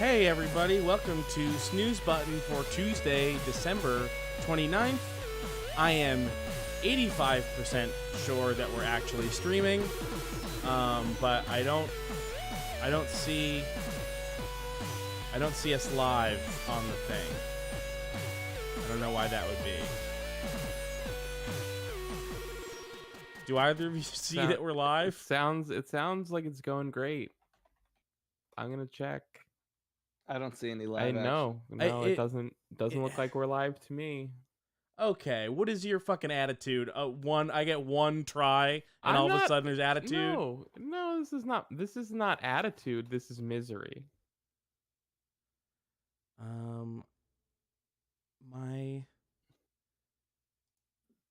Hey everybody, welcome to Snooze Button for Tuesday, December 29th. I am 85% sure that we're actually streaming, but I don't see us live on the thing. I don't know why that would be. Do either of you see that we're live? It sounds like it's going great. I'm gonna check. I don't see any live No, it doesn't look like we're live to me. Okay, what is your fucking attitude? I get one try, and all of a sudden there's attitude. No, this is not attitude. This is misery.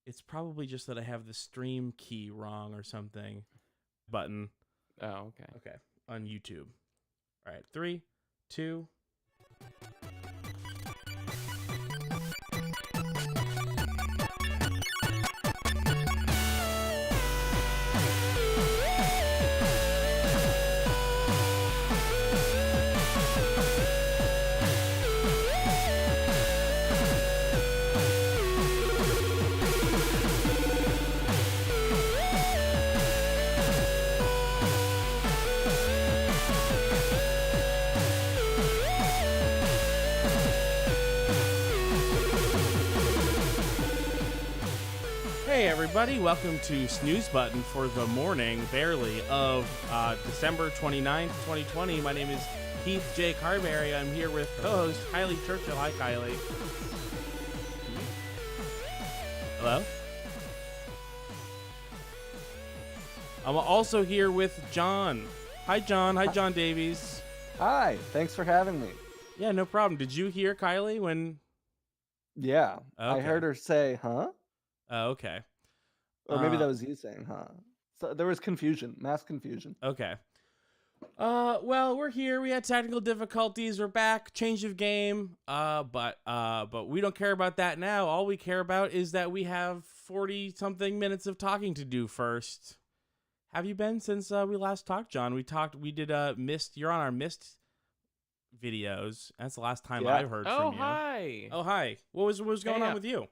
It's probably just that I have the stream key wrong or something. Button. Oh, okay. Okay, on YouTube. All right, 3, 2. Hey everybody, welcome to Snooze Button for the morning, barely, of December 29th, 2020. My name is Keith J. Carberry. I'm here with co-host Kylie Churchill. Hi, Kylie. Hello? I'm also here with John. Hi, John. Hi, John Davies. Hi, thanks for having me. Yeah, no problem. Did you hear Kylie when... Yeah, Okay. I heard her say, huh? Oh, okay. Or maybe that was you saying, huh? So there was confusion, mass confusion. Okay. Well, we're here. We had technical difficulties. We're back. Change of game. But we don't care about that now. All we care about is that we have 40-something minutes of talking to do first. Have you been since we last talked, John? We did Mist. You're on our Mist videos. That's the last time I've heard from you. Hi. Oh, hi. What was going on with you?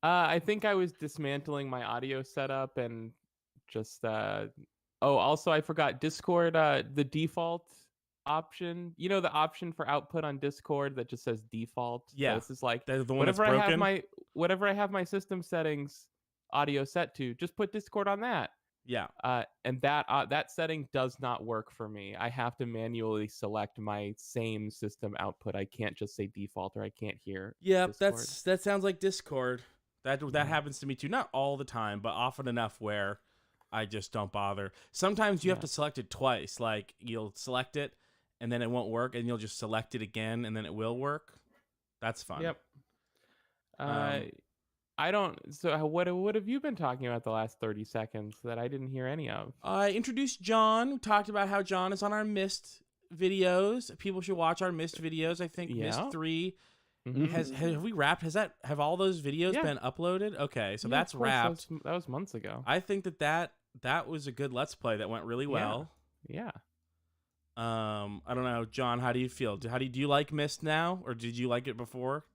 I think I was dismantling my audio setup and just also I forgot Discord, the default option. You know the option for output on Discord that just says default? Yeah. So this is like the one whatever that's I broken? whatever I have my system settings audio set to, just put Discord on that. Yeah. And that setting does not work for me. I have to manually select my same system output. I can't just say default or I can't hear. Yep, Discord. that sounds like Discord. That happens to me too. Not all the time, but often enough where I just don't bother. Sometimes you have to select it twice. Like you'll select it and then it won't work, and you'll just select it again and then it will work. That's fun. Yep. I don't. So what have you been talking about the last 30 seconds that I didn't hear any of? I introduced John. We talked about how John is on our Mist videos. People should watch our Mist videos. I think Mist 3 have we wrapped? Have all those videos been uploaded? Okay, so that's wrapped. That was months ago. I think that was a good Let's Play that went really well. Yeah. I don't know, John. How do you feel? Do you like Mist now, or did you like it before?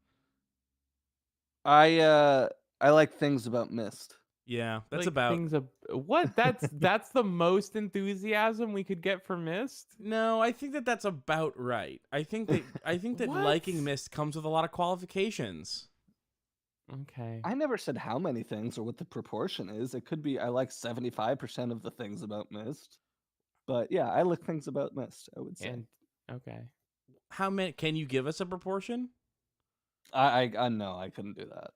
I like things about Mist. Yeah, that's like about things. What? That's the most enthusiasm we could get for Mist. No, I think that's about right. I think that liking Mist comes with a lot of qualifications. Okay. I never said how many things or what the proportion is. It could be I like 75% of the things about Mist. But yeah, I like things about Mist, I would say. Okay. How many? Can you give us a proportion? I no, I couldn't do that.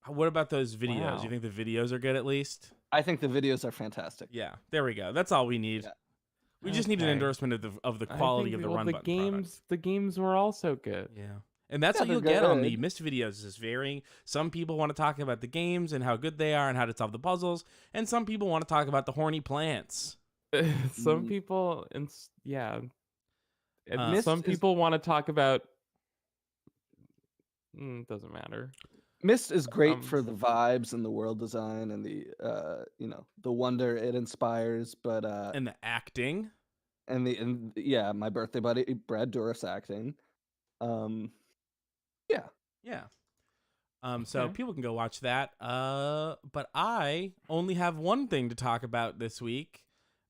What about those videos? Wow. You think the videos are good at least? I think the videos are fantastic. Yeah, there we go. That's all we need. Yeah. We just need an endorsement of the quality of the run button product. The games were also good. Yeah. And that's what you'll get on the Mist videos is varying. Some people want to talk about the games and how good they are and how to solve the puzzles, and some people want to talk about the horny plants. Some people, some people want to talk about. Doesn't matter. Mist is great for the vibes and the world design and the the wonder it inspires, but and the acting and yeah, my birthday buddy Brad Dourif acting. Yeah. Yeah. So Okay. people can go watch that. But I only have one thing to talk about this week,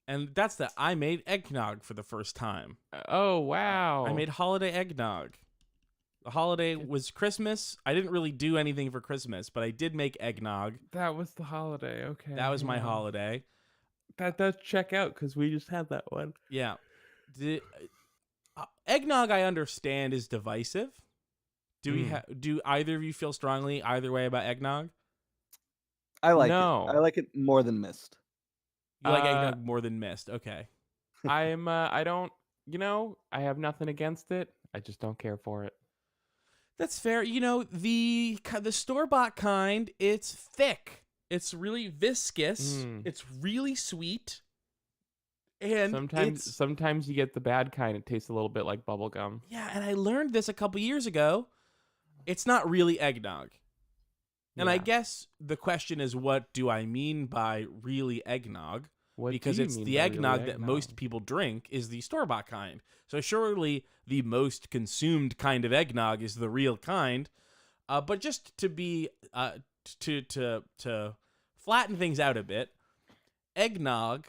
and that's that I made eggnog for the first time. Oh wow! I made holiday eggnog. The holiday was Christmas. I didn't really do anything for Christmas, but I did make eggnog. That was the holiday. Okay, That was my yeah. holiday. That does check out because we just had that one. Yeah. Eggnog, I understand, is divisive. Do either of you feel strongly either way about eggnog? I like it. No. I like it more than mist. You like eggnog more than mist. Okay. I don't, I have nothing against it. I just don't care for it. That's fair. The store-bought kind, it's thick. It's really viscous. It's really sweet. And sometimes you get the bad kind. It tastes a little bit like bubble gum. Yeah, and I learned this a couple years ago. It's not really eggnog. And I guess the question is, what do I mean by really eggnog? Because it's the eggnog that most people drink is the store-bought kind. So surely the most consumed kind of eggnog is the real kind. But just to be to flatten things out a bit, eggnog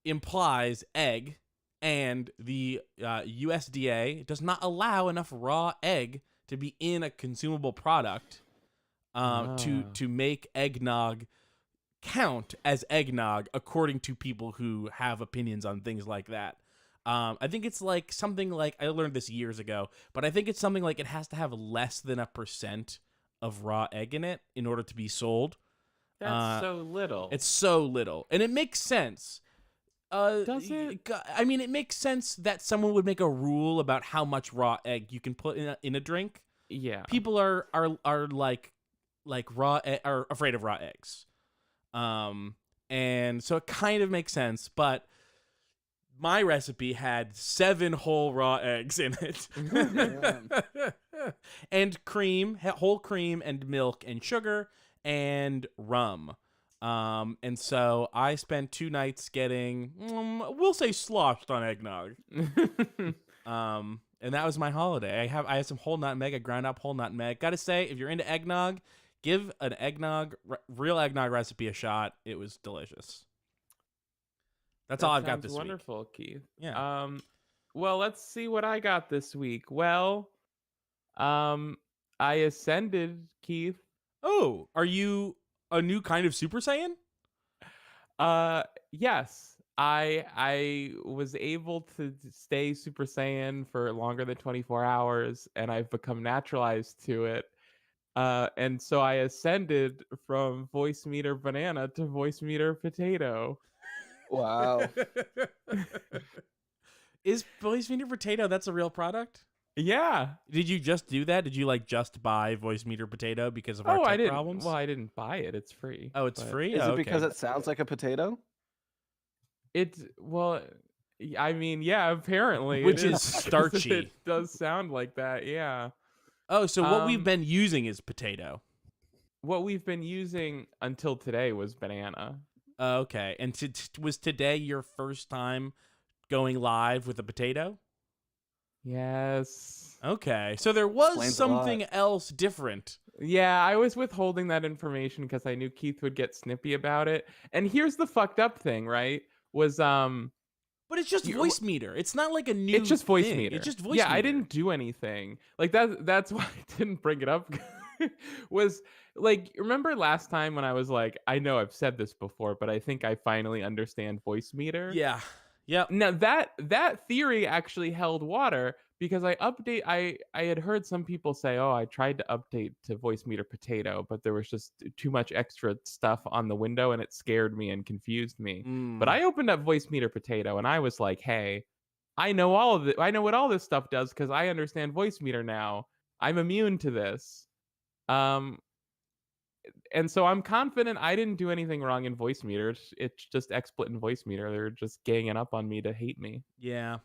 implies egg, and the USDA does not allow enough raw egg to be in a consumable product to make eggnog count as eggnog, according to people who have opinions on things like that. I think it's like something like, I learned this years ago, but I think it's something like it has to have less than 1% of raw egg in it in order to be sold. That's so little. It's so little. And it makes sense. Does it? I mean, it makes sense that someone would make a rule about how much raw egg you can put in a drink. Yeah. People are like raw are afraid of raw eggs. And so it kind of makes sense, but my recipe had 7 whole raw eggs in it. And cream, whole cream and milk and sugar and rum. And so I spent 2 nights getting, we'll say, sloshed on eggnog. And that was my holiday. I had some whole nutmeg, a ground up whole nutmeg. Gotta say, if you're into eggnog, give an real eggnog recipe a shot. It was delicious. That's all I've got this wonderful, week. Keith. Yeah. Well, let's see what I got this week. Well, I ascended, Keith. Oh, are you a new kind of Super Saiyan? Yes. I was able to stay Super Saiyan for longer than 24 hours, and I've become naturalized to it. And so I ascended from voice meter banana to voice meter potato. Wow. Is voice meter potato, that's a real product? Yeah. Did you just do that? Did you just buy voice meter potato because of our tech problems? Well, I didn't buy it. It's free. Oh, it's free? Is it because it sounds like a potato? I mean, yeah, apparently. Which is starchy. It does sound like that, yeah. Oh, so what we've been using is potato. What we've been using until today was banana. Okay. And was today your first time going live with a potato? Yes. Okay. So there was Explains something else different. Yeah, I was withholding that information because I knew Keith would get snippy about it. And here's the fucked up thing, right? Was But it's just voice meter. It's not like a new It's just voice thing. meter. It's just voice meter. meter. I didn't do anything. Like that's why I didn't bring it up. Was like, remember last time when I was like, I know I've said this before, but I think I finally understand voice meter. Yeah. Yep. Now that theory actually held water because I had heard some people say, oh, I tried to update to voice meter potato, but there was just too much extra stuff on the window and it scared me and confused me. But I opened up voice meter potato and I was like, hey, I know all of it. I know what all this stuff does because I understand voice meter now. I'm immune to this. And so I'm confident I didn't do anything wrong in voice meter. It's just XSplit and voice meter. They're just ganging up on me to hate me. Yeah.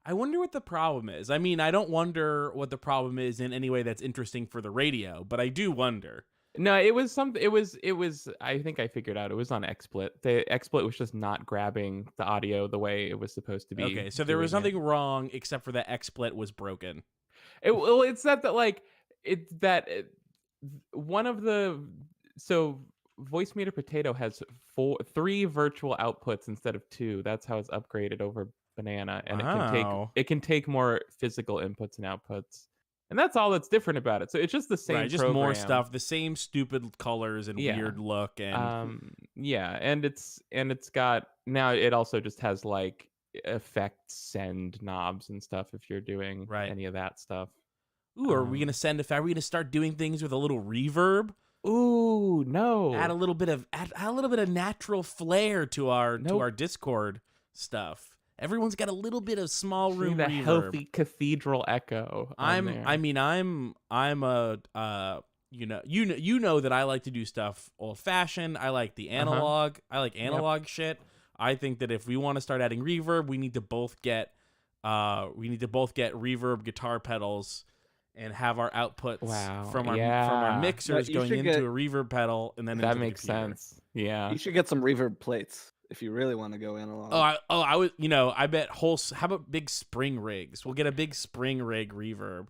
I wonder what the problem is. I mean, I don't wonder what the problem is in any way that's interesting for the radio, but I do wonder. No, it was something. It was. I think I figured out. It was on XSplit. The XSplit was just not grabbing the audio the way it was supposed to be. Okay, so there was doing nothing wrong except for that XSplit was broken. Well, it's that like one of the so Voice Meter Potato has three virtual outputs instead of two. That's how it's upgraded over Banana, and Wow. it can take more physical inputs and outputs, and that's all that's different about it. So it's just the same Right, just program. more stuff, the same stupid colors and Yeah. weird look, and yeah, and it's got now it also just has like effects send knobs and stuff if you're doing Right. any of that stuff. ooh, are we gonna send effect? Are we gonna start doing things with a little reverb? Ooh, no. Add a little bit of natural flair to our Nope. Discord stuff. Everyone's got a little bit of small room the reverb. healthy cathedral echo. I'm a you know that I like to do stuff old fashioned. I like the analog. I like analog shit. I think that if we want to start adding reverb, we need to both get reverb guitar pedals and have our outputs from our mixers going into a reverb pedal and then that into the makes computer. sense. Yeah. You should get some reverb plates if you really want to go analog. I would, I bet how about big spring rigs? We'll get a big spring rig reverb.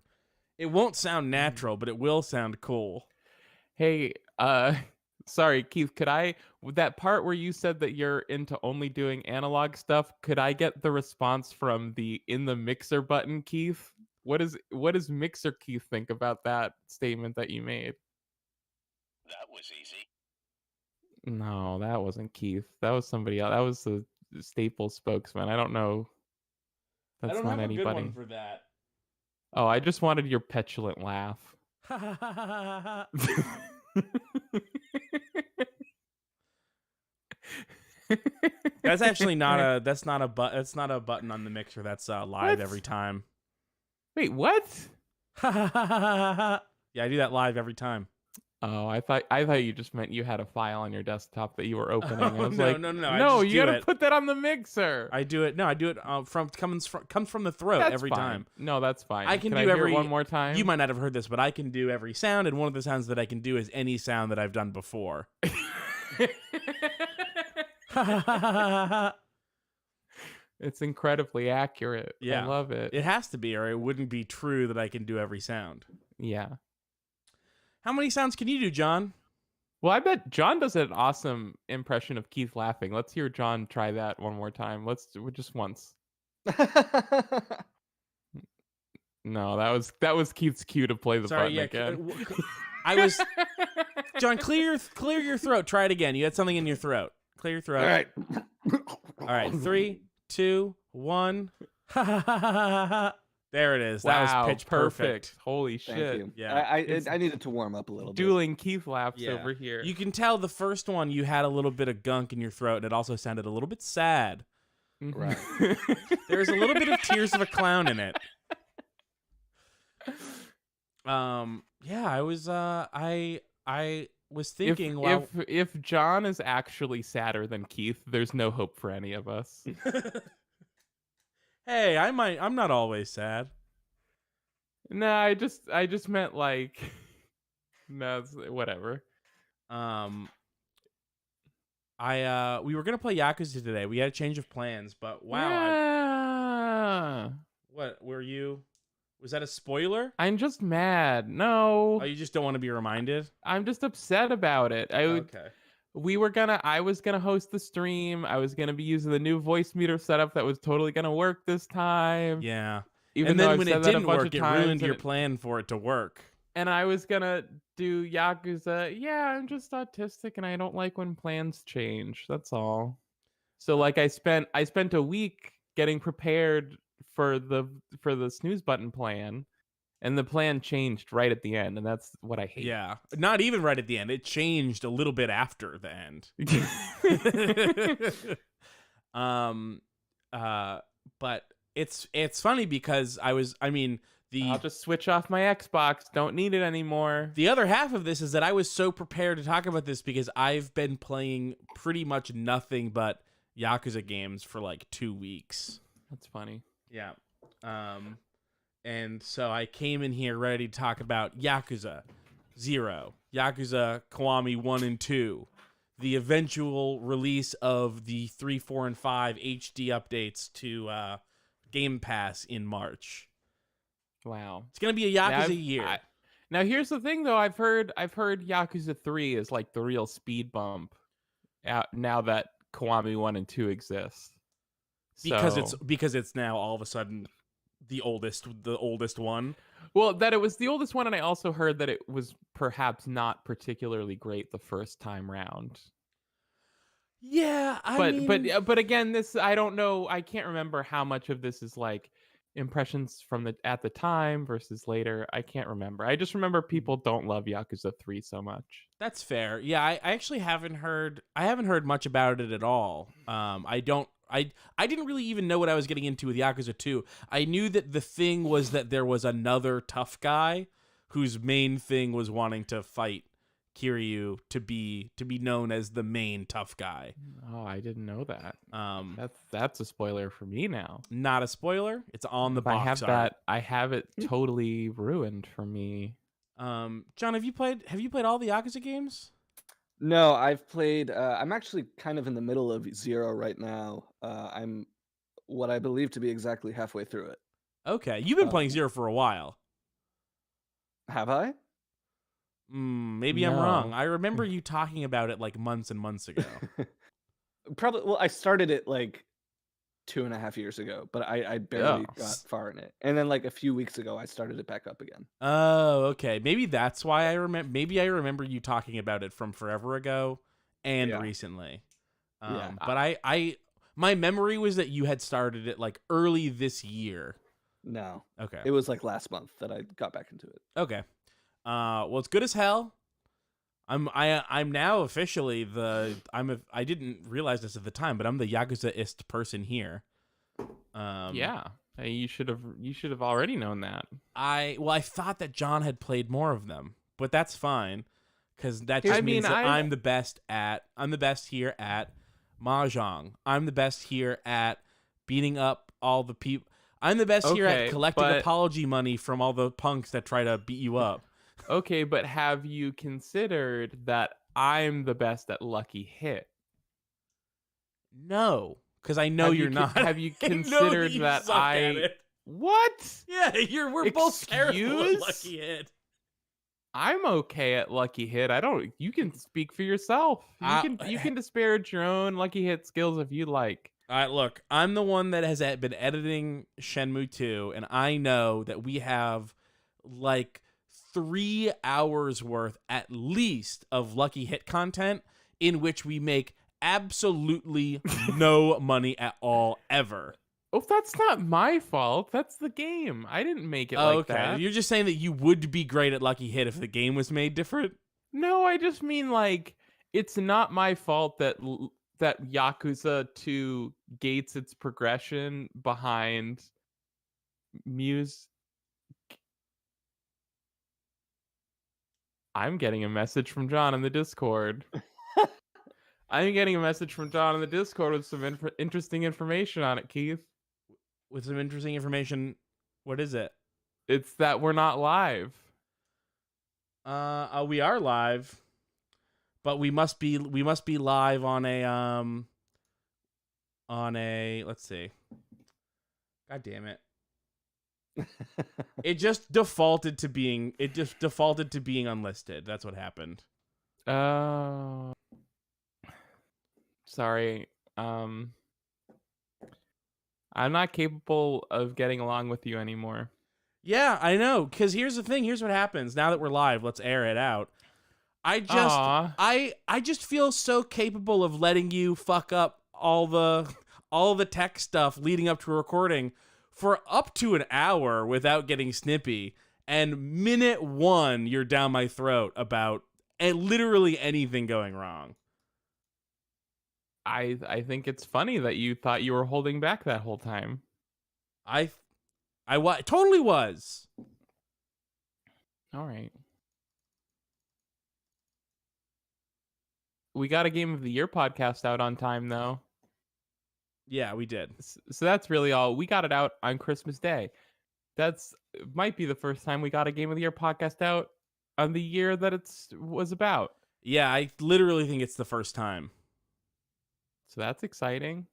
It won't sound natural, but it will sound cool. Hey, sorry, Keith, that part where you said that you're into only doing analog stuff, could I get the response from the in the mixer button, Keith? What does Mixer Keith think about that statement that you made? That was easy. No, that wasn't Keith. That was somebody else. That was the Staples spokesman. I don't know. That's I don't not have anybody. a good one for that. Oh, I just wanted your petulant laugh. That's actually not a button on the mixer. That's live What? every time. Wait, what? Yeah, I do that live every time. Oh, I thought you just meant you had a file on your desktop that you were opening. I was no, like, no. No, I you gotta put that on the mixer. I do it. No, I do it comes from the throat That's every fine. time. No, that's fine. I can do I hear every it one more time. You might not have heard this, but I can do every sound, and one of the sounds that I can do is any sound that I've done before. It's incredibly accurate. Yeah. I love it. It has to be, or it wouldn't be true that I can do every sound. Yeah. How many sounds can you do, John? Well, I bet John does an awesome impression of Keith laughing. Let's hear John try that one more time. Let's do it just once. No, that was Keith's cue to play the button again. I was John, clear your throat. Try it again. You had something in your throat. Clear your throat. All right. All right. 3, 2, 1. There it is. That was pitch perfect. Holy Thank shit. you. Yeah. I needed to warm up a little bit. Dueling Keith laughs Yeah. over here. You can tell the first one you had a little bit of gunk in your throat, and it also sounded a little bit sad. Right. There's a little bit of Tears of a Clown in it. Yeah, I was thinking if John is actually sadder than Keith, there's no hope for any of us. Hey, I'm not always sad. No, I just meant like no, whatever. We were gonna play Yakuza today. We had a change of plans, but wow. Yeah. What were you? Was that a spoiler? I'm just mad. No. Oh, you just don't want to be reminded? I'm just upset about it. Okay. I was gonna host the stream. I was gonna be using the new voice meter setup that was totally gonna work this time. Yeah. Even and though then I've when said it that a didn't bunch work, of it times, ruined your plan for it to work. And I was gonna do Yakuza. Yeah, I'm just autistic and I don't like when plans change. That's all. So like I spent a week getting prepared for the snooze button plan. And the plan changed right at the end, and that's what I hate. Yeah, not even right at the end. It changed a little bit after the end. But it's funny because I'll just switch off my Xbox. Don't need it anymore. The other half of this is that I was so prepared to talk about this because I've been playing pretty much nothing but Yakuza games for like 2 weeks. That's funny. Yeah. And so I came in here ready to talk about Yakuza. 0, Yakuza Kiwami 1 and 2, the eventual release of the 3, 4, and 5 HD updates to Game Pass in March. Wow. It's going to be a Yakuza year. Now here's the thing though, I've heard Yakuza 3 is like the real speed bump now that Kiwami 1 and 2 exist. Because it's now all of a sudden the oldest one. Well, that it was the oldest one, and I also heard that it was perhaps not particularly great the first time round. Yeah, but again, this I don't know. I can't remember how much of this is like impressions from at the time versus later. I can't remember. I just remember people don't love Yakuza 3 so much. That's fair. Yeah, I actually haven't heard much about it at all. I didn't really even know what I was getting into with Yakuza 2. I knew that the thing was that there was another tough guy whose main thing was wanting to fight Kiryu to be known as the main tough guy. Oh, I didn't know that. That's a spoiler for me now. Not a spoiler. It's on the box art. I have it totally ruined for me. John, have you played all the Yakuza games? No, I've played. I'm actually kind of in the middle of 0 right now. I'm what I believe to be exactly halfway through it. Okay, you've been playing 0 for a while. Have I? Maybe I'm wrong. I remember you talking about it like months and months ago. Probably. Well, I started it like 2.5 years ago, but I barely got far in it. And then like a few weeks ago, I started it back up again. Oh, okay. Maybe that's why I remember. Maybe I remember you talking about it from forever ago and recently. But my memory was that you had started it like early this year. No. Okay. It was like last month that I got back into it. Okay. Well, it's good as hell. I'm now officially I didn't realize this at the time, but I'm the Yakuza-ist person here. Yeah. You should have already known that. I thought that John had played more of them, but that's fine because that just means that I'm the best here at mahjong. I'm the best here at beating up all the people. I'm the best here at collecting apology money from all the punks that try to beat you up. Okay, but have you considered that I'm the best at Lucky Hit? No, because I know you're not. Have you considered that What? Yeah, we're both terrible at Lucky Hit. I'm okay at Lucky Hit. You can speak for yourself. You can disparage your own Lucky Hit skills if you like. All right, look, I'm the one that has been editing Shenmue 2, and I know that we have like 3 hours worth at least of Lucky Hit content in which we make absolutely no money at all ever. Oh, that's not my fault. That's the game. I didn't make it like that. You're just saying that you would be great at Lucky Hit if the game was made different? No, I just mean like it's not my fault that Yakuza 2 gates its progression behind Muse. I'm getting a message from John in the Discord. I'm getting a message from John in the Discord with some interesting information on it, Keith. With some interesting information, what is it? It's that we're not live. We are live, but we must be live on a let's see. God damn it. It just defaulted to being unlisted. That's what happened. Sorry. I'm not capable of getting along with you anymore. Yeah, I know. Because here's the thing. Here's what happens. Now that we're live, let's air it out. I just feel so capable of letting you fuck up all the tech stuff leading up to a recording for up to an hour without getting snippy. And minute 1, you're down my throat about literally anything going wrong. I think it's funny that you thought you were holding back that whole time. I totally was. All right. We got a Game of the Year podcast out on time, though. Yeah, we did. So that's really all. We got it out on Christmas Day. Might be the first time we got a Game of the Year podcast out on the year that was about. Yeah, I literally think it's the first time. So that's exciting.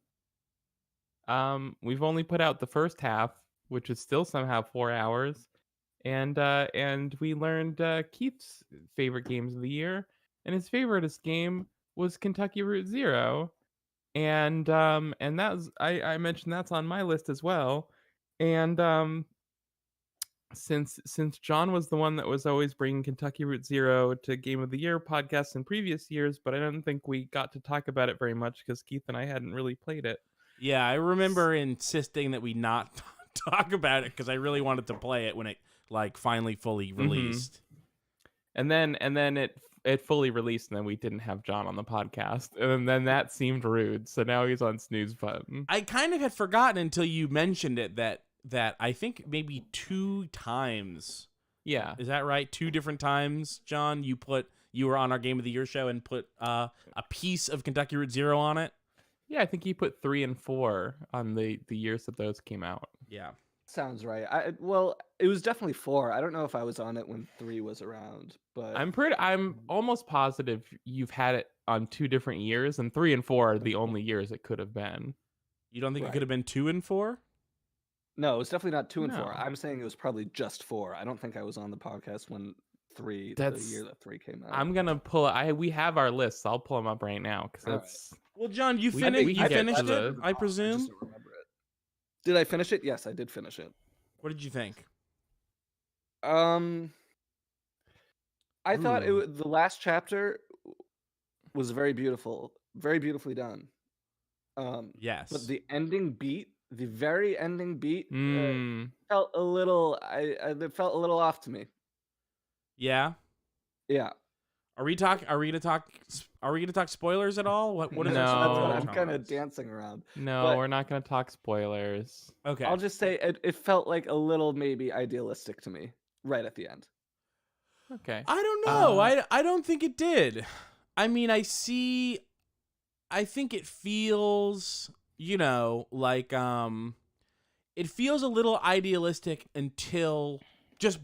We've only put out the first half, which is still somehow 4 hours, and we learned Keith's favorite games of the year, and his favoriteest game was Kentucky Route Zero, and that was I mentioned that's on my list as well, and since John was the one that was always bringing Kentucky Route Zero to Game of the Year podcasts in previous years, but I don't think we got to talk about it very much because Keith and I hadn't really played it. Yeah, I remember insisting that we not talk about it because I really wanted to play it when it like finally fully released. And then it fully released, and then we didn't have John on the podcast, and then that seemed rude. So now he's on Snooze button. I kind of had forgotten until you mentioned it that I think maybe 2 times. Yeah. Is that right? 2 different times, John, you were on our Game of the Year show and put a piece of Kentucky Route Zero on it. Yeah, I think he put 3 and 4 on the years that those came out. Yeah. Sounds right. Well, it was definitely 4. I don't know if I was on it when 3 was around, but I'm almost positive you've had it on 2 different years, and 3 and 4 are the only years it could have been. You don't think it Right. could have been 2 and 4? No, it was definitely not 2 and 4. No. I'm saying it was probably just 4. I don't think I was on the podcast when 3, the year that 3 came out. I'm gonna pull. We have our lists. I'll pull them up right now because All right. that's. Well, John, you We finished. can You get finished to it, the- I presume. just don't remember it. Did I finish it? Yes, I did finish it. What did you think? I thought Ooh. the last chapter was very beautiful, very beautifully done. Yes. But the very ending beat, Mm, felt a little. It felt a little off to me. Yeah. Yeah. Are we gonna talk spoilers at all? What is No. That's what No. I'm kind of dancing around. no, But- we're not gonna talk spoilers. Okay. I'll just say it felt like a little maybe idealistic to me right at the end. Okay. I don't know. I don't think it did. I mean, I think it feels, like it feels a little idealistic until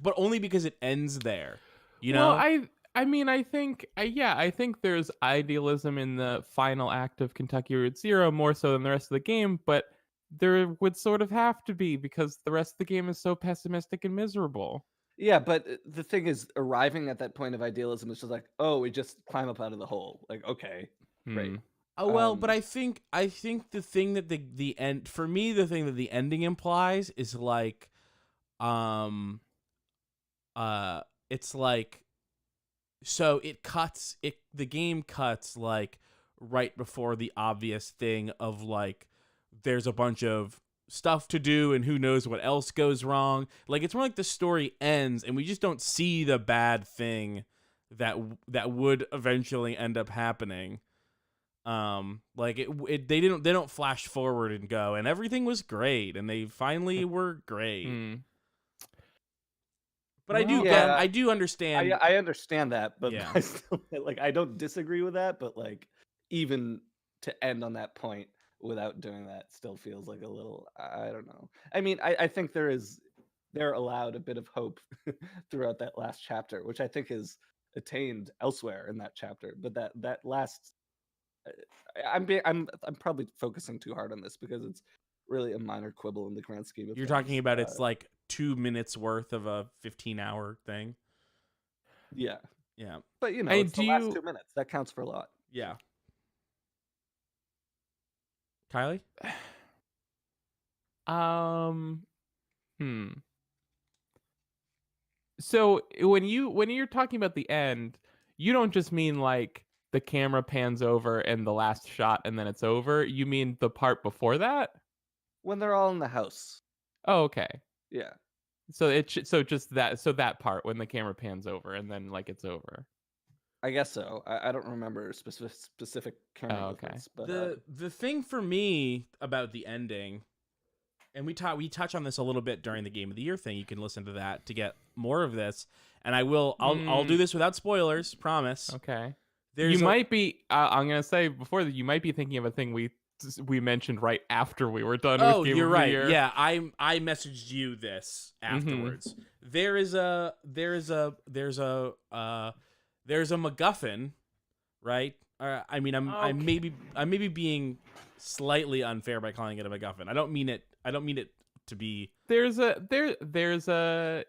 but only because it ends there. Well, I mean, I think there's idealism in the final act of Kentucky Route Zero more so than the rest of the game, but there would sort of have to be because the rest of the game is so pessimistic and miserable. Yeah, but the thing is, arriving at that point of idealism is just like, oh, we just climb up out of the hole. Like, okay, great. Hmm. Oh well, but Um, I think the thing that the end for me, the thing that the ending implies is like, it's like, so the game cuts like right before the obvious thing of like, there's a bunch of stuff to do and who knows what else goes wrong. Like it's more like the story ends and we just don't see the bad thing that would eventually end up happening. Like they don't flash forward and go and everything was great and they finally were great. Hmm. But Yeah. I do understand. I understand that, but Yeah. I still I don't disagree with that. But like, even to end on that point without doing that still feels like a little. I don't know. I mean, I think they're allowed a bit of hope throughout that last chapter, which I think is attained elsewhere in that chapter. But that last, I'm probably focusing too hard on this because it's really a minor quibble in the grand scheme of You're things. talking about it's like 2 minutes worth of a 15-hour thing. Yeah, Yeah. but you know, Hey, it's the last 2 minutes that counts for a lot. Yeah. Kylie? Hmm. So when you're talking about the end, you don't just mean like the camera pans over and the last shot and then it's over. You mean the part before that? When they're all in the house. Oh, okay. Yeah. So just that part when the camera pans over and then like it's over. I guess so. I don't remember specific camera Oh, okay. movements, but The thing for me about the ending, and we touch on this a little bit during the Game of the Year thing. You can listen to that to get more of this. And I'll do this without spoilers, promise. Okay. There's You might be. I'm gonna say before that you might be thinking of a thing we we mentioned right after we were done Oh, with Game you're of the right. Year. Yeah, I messaged you this afterwards. There's a MacGuffin, right? I mean, I'm maybe being slightly unfair by calling it a MacGuffin. I don't mean it to be There's a there's a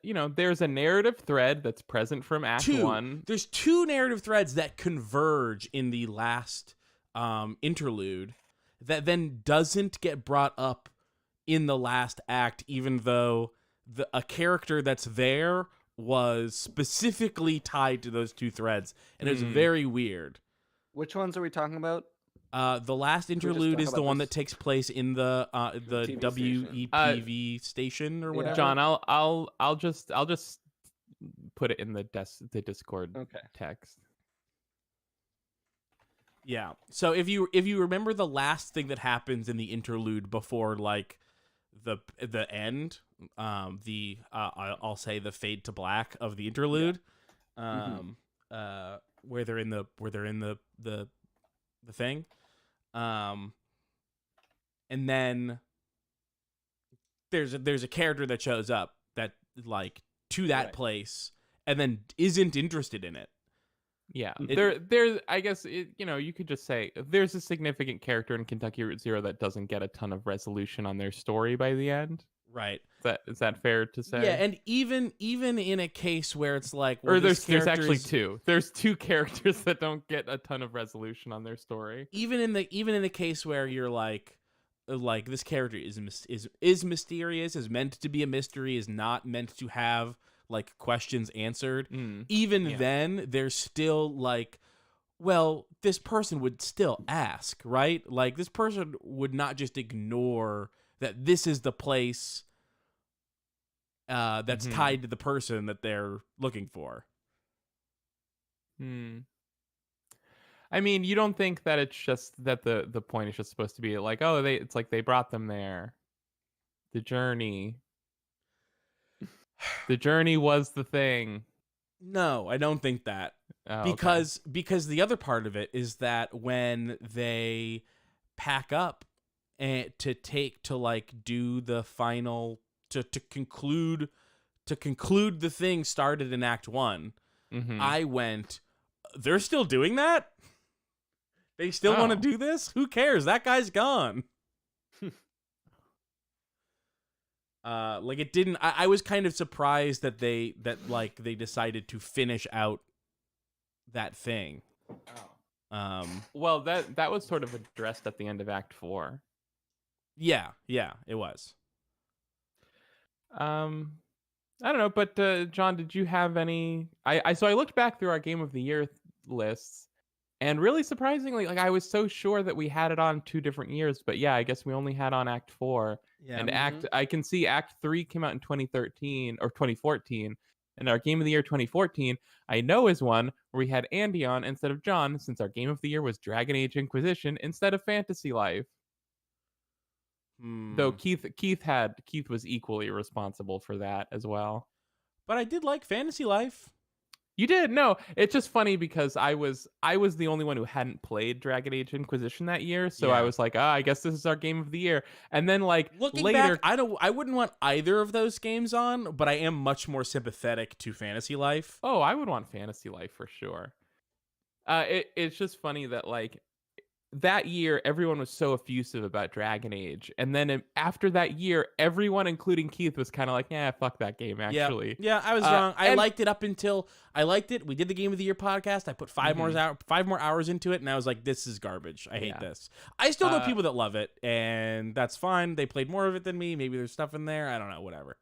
narrative thread that's present from Act 1. There's two narrative threads that converge in the last interlude that then doesn't get brought up in the last act, even though a character that's there was specifically tied to those two threads, and it's very weird. Which ones are we talking about? The last interlude is the one that takes place in the TV WEPV station or whatever. John, I'll just put it in the Discord text. Yeah. So if you remember the last thing that happens in the interlude before like the end, I'll say the fade to black of the interlude, where they're in the thing, and then there's a character that shows up that like to that place and then isn't interested in it. Yeah, there's I guess you could just say there's a significant character in Kentucky Route Zero that doesn't get a ton of resolution on their story by the end. Right. Is that fair to say? Yeah, and even in a case where it's like, well, or there's actually two. There's two characters that don't get a ton of resolution on their story. Even in the case where you're like this character is mysterious, is meant to be a mystery, is not meant to have like questions answered. Then there's still like, well, this person would still ask, right? Like this person would not just ignore that this is the place that's tied to the person that they're looking for. I mean, you don't think that it's just that the point is just supposed to be like, oh, it's like they brought them there. The journey was the thing. No, I don't think that. Because the other part of it is that when they pack up and to like do the final to conclude the thing started in Act 1, I went, they're still doing that? They still want to do this? Who cares? That guy's gone. Like it didn't. I was kind of surprised that they decided to finish out that thing. Well, that was sort of addressed at the end of Act 4. Yeah, it was. I don't know, but John, did you have any? So I looked back through our Game of the Year lists, and really surprisingly, like I was so sure that we had it on 2 different years, but yeah, I guess we only had on Act 4. Yeah, and I can see Act 3 came out in 2013 or 2014, and our Game of the Year 2014 I know is one where we had Andy on instead of John, since our Game of the Year was Dragon Age Inquisition instead of Fantasy Life. Though Keith was equally responsible for that as well. But I did like Fantasy Life. You did? No, it's just funny because I was the only one who hadn't played Dragon Age Inquisition that year, so I was like, I guess this is our Game of the Year. And then like looking later, back, I wouldn't want either of those games on, but I am much more sympathetic to Fantasy Life. Oh, I would want Fantasy Life for sure. It's just funny that like that year everyone was so effusive about Dragon Age, and then after that year everyone including Keith was kind of like, yeah, fuck that game actually. Yeah, I was wrong. I liked it up until we did the Game of the Year podcast. I put 5 more hours into it, and I was like, this is garbage. I hate this. I still know people that love it, and that's fine. They played more of it than me. Maybe there's stuff in there, I don't know, whatever.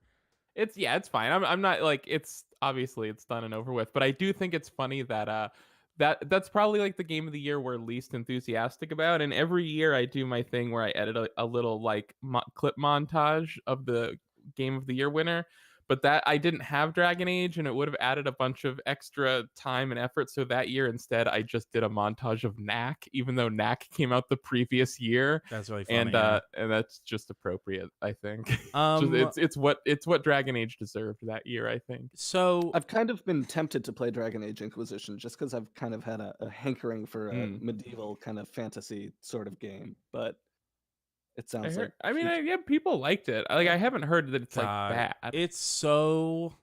It's fine. I'm not like, it's obviously it's done and over with, but I do think it's funny that that's probably like the Game of the Year we're least enthusiastic about. And every year I do my thing where I edit a little like clip montage of the Game of the Year winner. But that I didn't have Dragon Age, and it would have added a bunch of extra time and effort. So that year instead, I just did a montage of Knack, even though Knack came out the previous year. That's really funny. And that's just appropriate, I think. It's what Dragon Age deserved that year, I think. So I've kind of been tempted to play Dragon Age Inquisition just because I've kind of had a hankering for a medieval kind of fantasy sort of game. But It sounds like. Yeah, people liked it. Like, I haven't heard that it's like God, bad. It's so.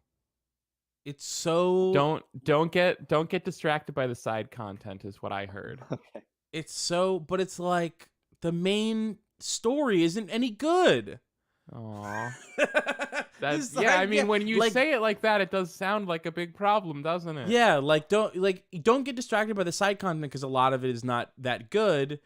Don't get distracted by the side content is what I heard. Okay. It's so, but it's like the main story isn't any good. Aw. It's Yeah, I like- mean, when you like- say it like that, it does sound like a big problem, doesn't it? Yeah, don't get distracted by the side content because a lot of it is not that good.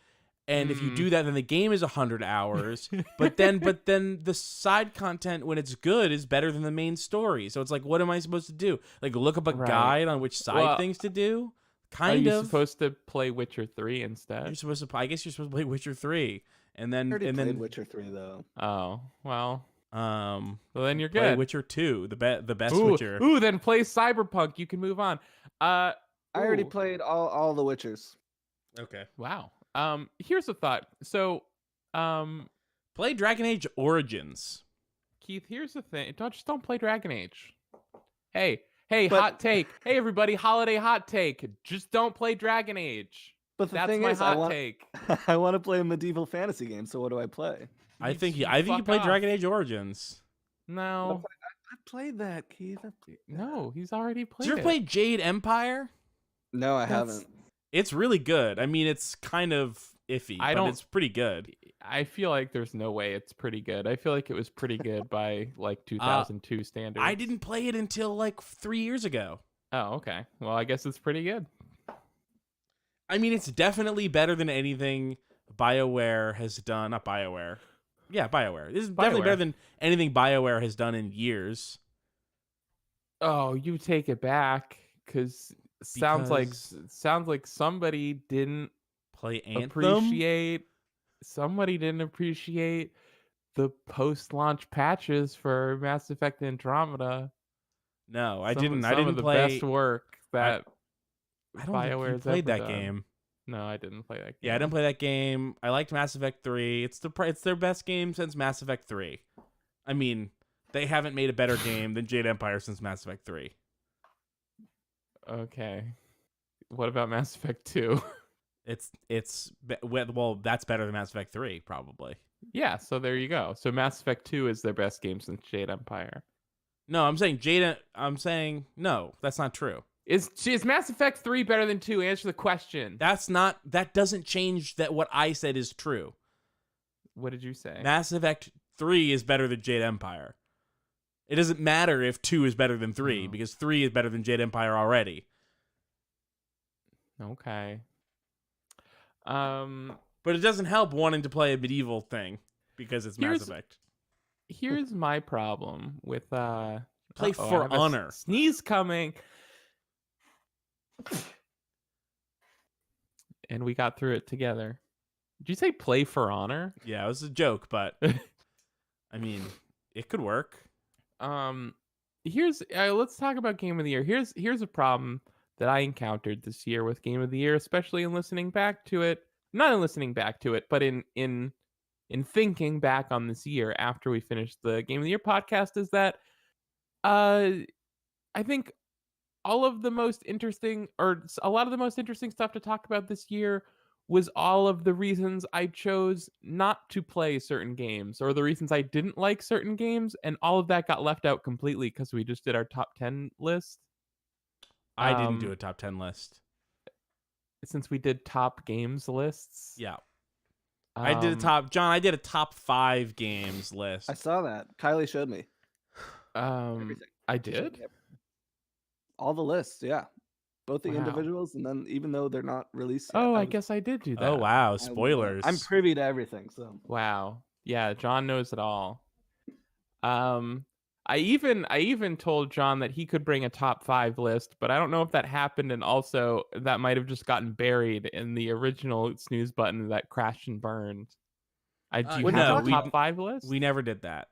And if you do that, then the game is 100 hours. but then the side content, when it's good, is better than the main story. So it's like, what am I supposed to do? Like, look up a Right. guide on which side things to do? Are you Of. supposed to play Witcher 3 instead? You're supposed to. I guess you're supposed to play Witcher 3, and then I already and played then Witcher 3 though. Oh, well. well then you're play good. Witcher 2, the best Ooh, Witcher. ooh, then play Cyberpunk. You can move on. I already Ooh. played all the Witchers. Okay. Wow. Here's a thought. So, Play Dragon Age Origins. Keith, here's the thing. Don't play Dragon Age. Hey, But- hot take. Hey, everybody, holiday hot take. Just don't play Dragon Age. But the That's thing my is, hot take. I want to play a medieval fantasy game. So what do I play? I think you fuck play off. Dragon Age Origins. No, I played that, Keith. no, he's already Did played you ever it. play Jade Empire? No, I That's- haven't. It's really good. I mean, it's kind of iffy, I but don't- it's pretty good. I feel like there's no way it's pretty good. I feel like it was pretty good by like 2002 standards. I didn't play it until like 3 years ago. Oh, okay. Well, I guess it's pretty good. I mean, it's definitely better than anything BioWare has done. Not BioWare. Yeah, BioWare. This is definitely BioWare. better than anything BioWare has done in years. Oh, you take it back because sounds like somebody didn't Play Anthem. appreciate the post-launch patches for Mass Effect Andromeda. No, I Some didn't. I of didn't the play. best work that I don't think you BioWare's played ever that done. game. No, I didn't play that game. Yeah, I didn't play that game. I liked Mass Effect 3. It's their best game since Mass Effect 3. I mean, they haven't made a better game than Jade Empire since Mass Effect 3. Okay. What about Mass Effect 2? Well, that's better than Mass Effect 3 probably. Yeah, so there you go. So Mass Effect 2 is their best game since Jade Empire. No, I'm saying no, that's not true. Is Mass Effect 3 better than 2? Answer the question. That doesn't change that what I said is true. What did you say? Mass Effect 3 is better than Jade Empire. It doesn't matter if 2 is better than 3 Oh. because 3 is better than Jade Empire already. Okay. But it doesn't help wanting to play a medieval thing because it's Mass Here's- Effect. Here's my problem with Play uh-oh, I For have a Honor. Sneeze coming. And we got through it together. Did you say play for honor? Yeah, it was a joke, but I mean, it could work. Here's let's talk about game of the year. Here's a problem that I encountered this year with game of the year, especially in listening back to it. Not in listening back to it, but in thinking back on this year after we finished the game of the year podcast, is that I think a lot of the most interesting stuff to talk about this year was all of the reasons I chose not to play certain games or the reasons I didn't like certain games, and all of that got left out completely because we just did our top 10 list. I didn't do a top 10 list. Since we did top games lists. Yeah. I did I did a top 5 games I list. saw that. Kylie showed me I everything. She showed did? me all the lists, yeah. Both the Wow. individuals, and then even though they're not released yet, Oh, I was- guess I did do that. Oh wow, I- spoilers. I'm privy to everything, so Wow. Yeah, John knows it all. I even told John that he could bring a top 5 list, but I don't know if that happened, and also that might have just gotten buried in the original snooze button that crashed and burned. Do you well, have no, a top 5 list? We never did that.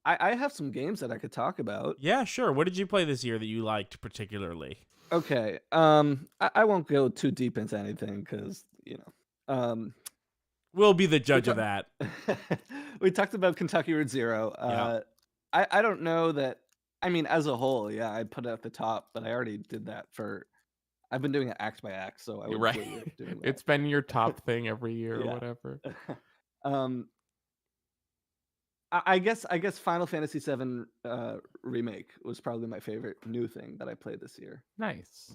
I have some games that I could talk about. Yeah, sure. What did you play this year that you liked particularly? Okay. I won't go too deep into anything because We'll be the judge of that. we talked about Kentucky Route Zero. Yeah. I don't know that. I mean, as a whole, yeah, I put it at the top, but I already did that for. I've been doing it act by act, so I You're would right. doing that. It's been your top thing every year or Yeah. whatever. I guess Final Fantasy VII remake was probably my favorite new thing that I played this year. Nice.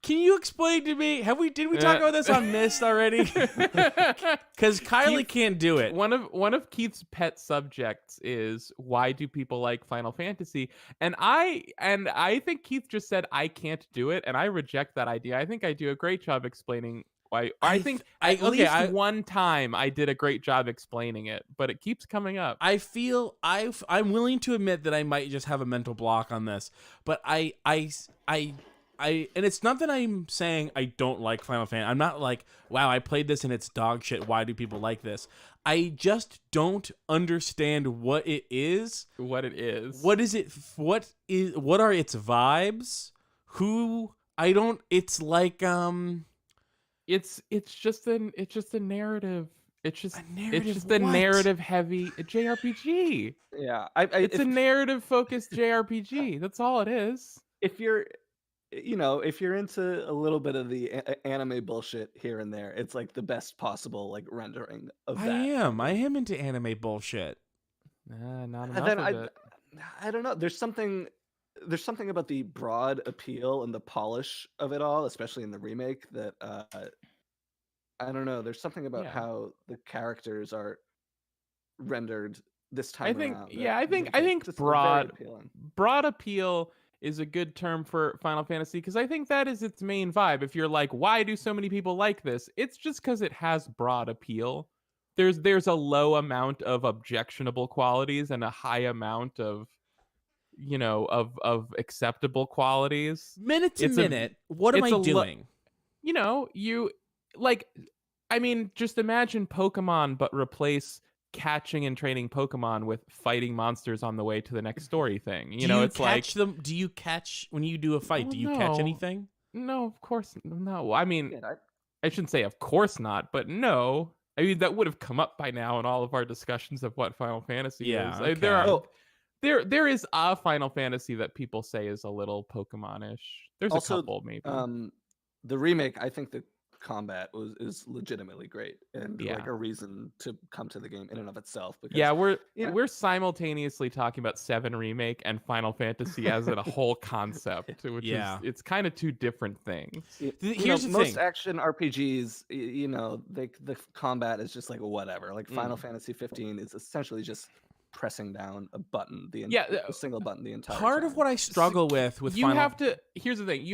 Can you explain to me? Did we talk about this on Mist already? Because Kylie Keith- can't do it. One of Keith's pet subjects is why do people like Final Fantasy? And I think Keith just said I can't do it, and I reject that idea. I think I do a great job explaining why. I think at least one time I did a great job explaining it, but it keeps coming up. I feel I'm willing to admit that I might just have a mental block on this, but I and it's not that I'm saying I don't like Final Fantasy. I'm not like, wow, I played this and it's dog shit. Why do people like this? I just don't understand what it is. What it is. What is it? What are its vibes? It's like It's just a narrative. It's just narrative a what? narrative heavy JRPG. Yeah, It's a narrative focused JRPG. That's all it is. if you're if you're into a little bit of the anime bullshit here and there, it's like the best possible like rendering of that. I am into anime bullshit. Not And enough then of it. I don't know. There's something about the broad appeal and the polish of it all, especially in the remake, that I don't know. There's something about Yeah. how the characters are rendered this time I think around. I think just very appealing. broad appeal is a good term for Final Fantasy because I think that is its main vibe. If you're like, why do so many people like this? It's just because it has broad appeal. There's a low amount of objectionable qualities and a high amount of of acceptable qualities. Minute to It's a- minute, what am it's I a lo- doing? You like, I mean, just imagine Pokemon, but replace catching and training Pokemon with fighting monsters on the way to the next story thing. Do you It's like, catch them? Do you catch when you do a fight? Oh, Do you catch no. anything? no, of course, no. I mean, Yeah, I shouldn't say of course not, but no. I mean, that would have come up by now in all of our discussions of what Final Fantasy Yeah, is. There okay. are Oh. there is a Final Fantasy that people say is a little Pokemon-ish. There's Also, a couple maybe. The remake, I think the combat is legitimately great and Yeah. like a reason to come to the game in and of itself. Because, Yeah, we're Yeah. we're simultaneously talking about 7 remake and Final Fantasy as a whole concept, which Yeah. is it's kind of two different things. Here's the most thing. action RPGs, the combat is just like whatever. Like Final Fantasy 15 is essentially just pressing down a button, a single button the entire Part time. of what I struggle with You Final have to here's the thing.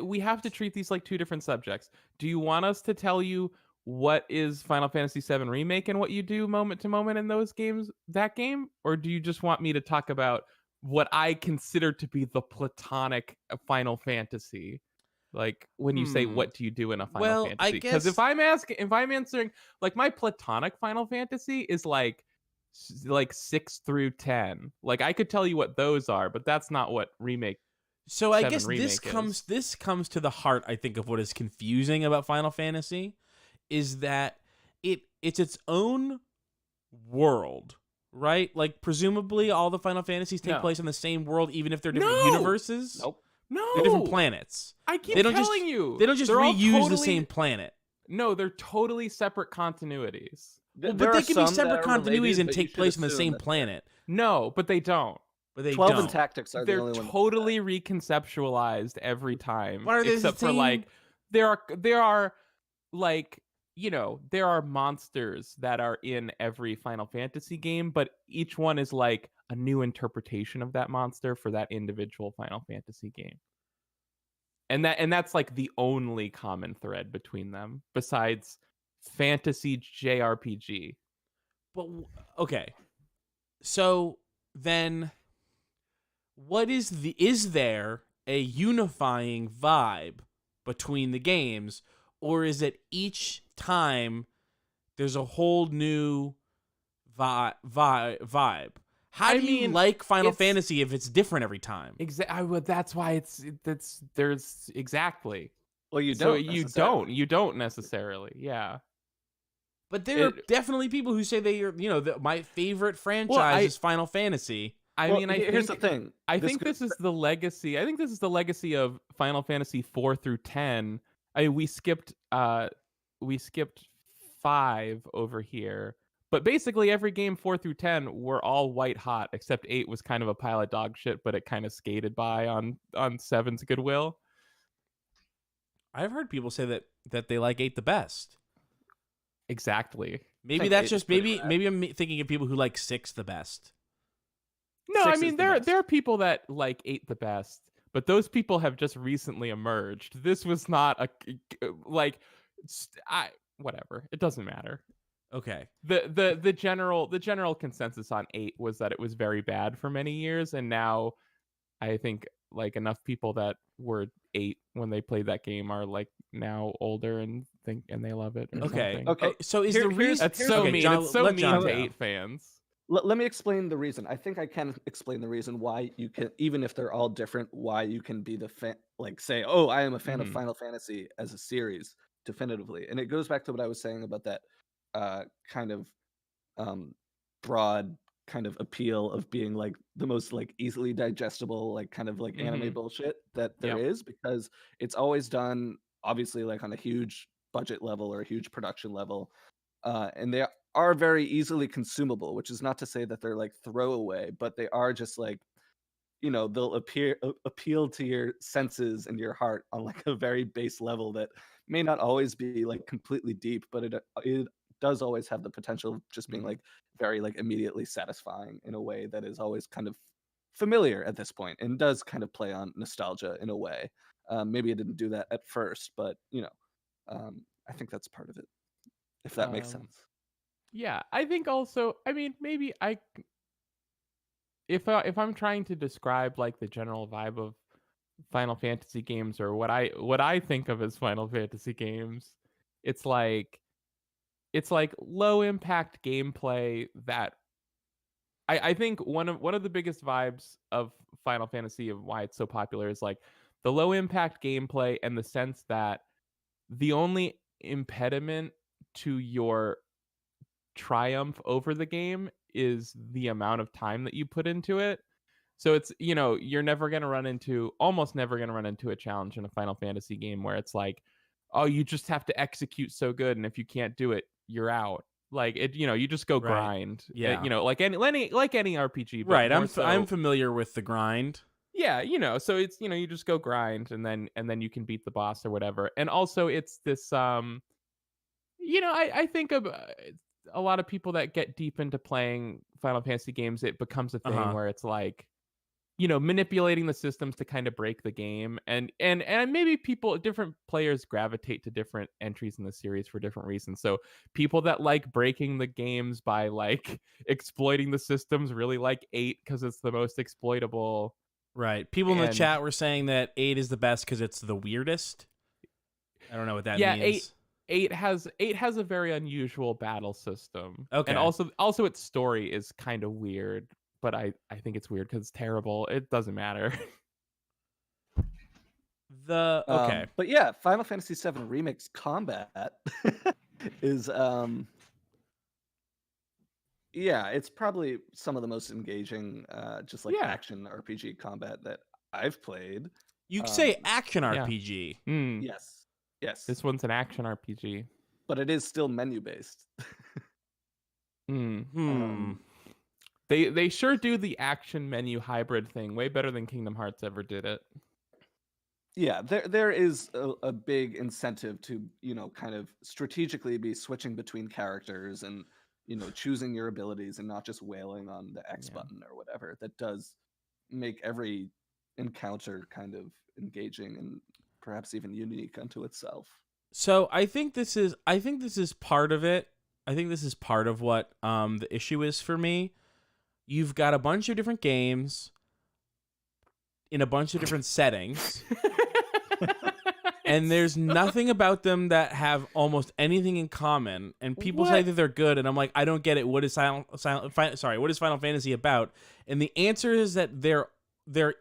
We have to treat these like two different subjects. Do you want us to tell you what is Final Fantasy 7 remake and what you do moment to moment in those games, that game, or do you just want me to talk about what I consider to be the platonic Final Fantasy? Like when you say what do you do in a Final Well, I Fantasy? Because if guess- I'm answering like my platonic Final Fantasy is like 6 through 10. Like I could tell you what those are, but that's not what remake. So I 7 guess this comes to the heart, I think, of what is confusing about Final Fantasy is that it's its own world, right? Like presumably all the Final Fantasies take No. place in the same world, even if they're different No! universes. Nope. No, They're different planets. I keep They don't just- telling you. They don't just They're all reuse the totally- same planet. No, they're totally seperate continuities. Well, There but are they can be some that separate are continuities related, and but you take should place in the assume same that planet. No, but they don't. But they 12 don't. and Tactics are the They're only one. totally reconceptualized every time. But are they the except for same- like there are like there are monsters that are in every Final Fantasy game, but each one is like a new interpretation of that monster for that individual Final Fantasy game. And that's like the only common thread between them besides fantasy JRPG. But okay. So then is there a unifying vibe between the games, or is it each time there's a whole new vibe? How do you like Final Fantasy if it's different every time? That's why there's exactly. Well, you So don't. you don't necessarily. Yeah. But there are definitely people who say they are, my favorite franchise is Final Fantasy. Here's the thing. This is the legacy. I think this is the legacy of Final Fantasy 4 through 10. We skipped 5 over here, But basically every game 4 through 10 were all white hot, except 8 was kind of a pile of dog shit, but it kind of skated by on 7's goodwill. I've heard people say that they like 8 the best. Exactly. Maybe think that's 8 is just pretty maybe rad. I'm thinking of people who like 6 the best. No, I 6 is mean the best. there are people that like 8 the best, but those people have just recently emerged. This was not like whatever. It doesn't matter. Okay. The general consensus on 8 was that it was very bad for many years, and now I think like enough people that were 8 when they played that game are like now older and they love it or Okay. something. Okay. Oh, so is Here- the here's- reason That's so okay, mean. John, It's so let mean John to go. 8 fans. Let me explain the reason. I think I can explain the reason why you can, even if they're all different, why you can be the fan, like say, oh, I am a fan of Mhm. Final Fantasy as a series definitively. And it goes back to what I was saying about that kind of broad kind of appeal of being like the most like easily digestible, like kind of like anime Mhm. bullshit that there Yep. is, because it's always done obviously like on a huge budget level or a huge production level. And they are very easily consumable, which is not to say that they're like throwaway, but they are just like, they'll appeal to your senses and your heart on like a very base level that may not always be like completely deep, but it does always have the potential of just being Mhm. like very like immediately satisfying in a way that is always kind of familiar at this point and does kind of play on nostalgia in a way. Maybe it didn't do that at first, but I think that's part of it, if that makes Um, sense. Yeah, I think also, I mean, maybe if I'm trying to describe like the general vibe of Final Fantasy games or what I think of as Final Fantasy games, it's like low impact gameplay that I think one of the biggest vibes of Final Fantasy of why it's so popular is like the low impact gameplay and the sense that the only impediment to your triumph over the game is the amount of time that you put into it. So it's, you're almost never going to run into a challenge in a Final Fantasy game where it's like, oh, you just have to execute so good, and if you can't do it, you're out. Like it, you just go Right. grind. Yeah. Like any RPG, but Right. more I'm so. familiar with the grind. Yeah, so it's, you just go grind and then you can beat the boss or whatever. And also it's this I think of a lot of people that get deep into playing Final Fantasy games, it becomes a thing Uh-huh. where it's like, manipulating the systems to kind of break the game, and maybe different players gravitate to different entries in the series for different reasons. So people that like breaking the games by like exploiting the systems really like 8 because it's the most exploitable. Right. People in the And chat were saying that 8 is the best because it's the weirdest. I don't know what that yeah, means. 8 has a very unusual battle system. Okay. And also its story is kind of weird, but I think it's weird because it's terrible. It doesn't matter. Okay. But yeah, Final Fantasy VII Remix combat is yeah, it's probably some of the most engaging just like Yeah. action RPG combat that I've played. You could say Um, action yeah. RPG. Yes. Yes. This one's an action RPG. But it is still menu based. They sure do the action menu hybrid thing way better than Kingdom Hearts ever did it. Yeah, there is a big incentive to, kind of strategically be switching between characters and, choosing your abilities and not just wailing on the X Yeah. button or whatever. That does make every encounter kind of engaging and perhaps even unique unto itself. So I think this is part of it. I think this is part of what the issue is for me. You've got a bunch of different games in a bunch of different settings. And there's nothing about them that have almost anything in common. And people say What? that they're good, and I'm like, I don't get it. What is what is Final Fantasy about? And the answer is that they're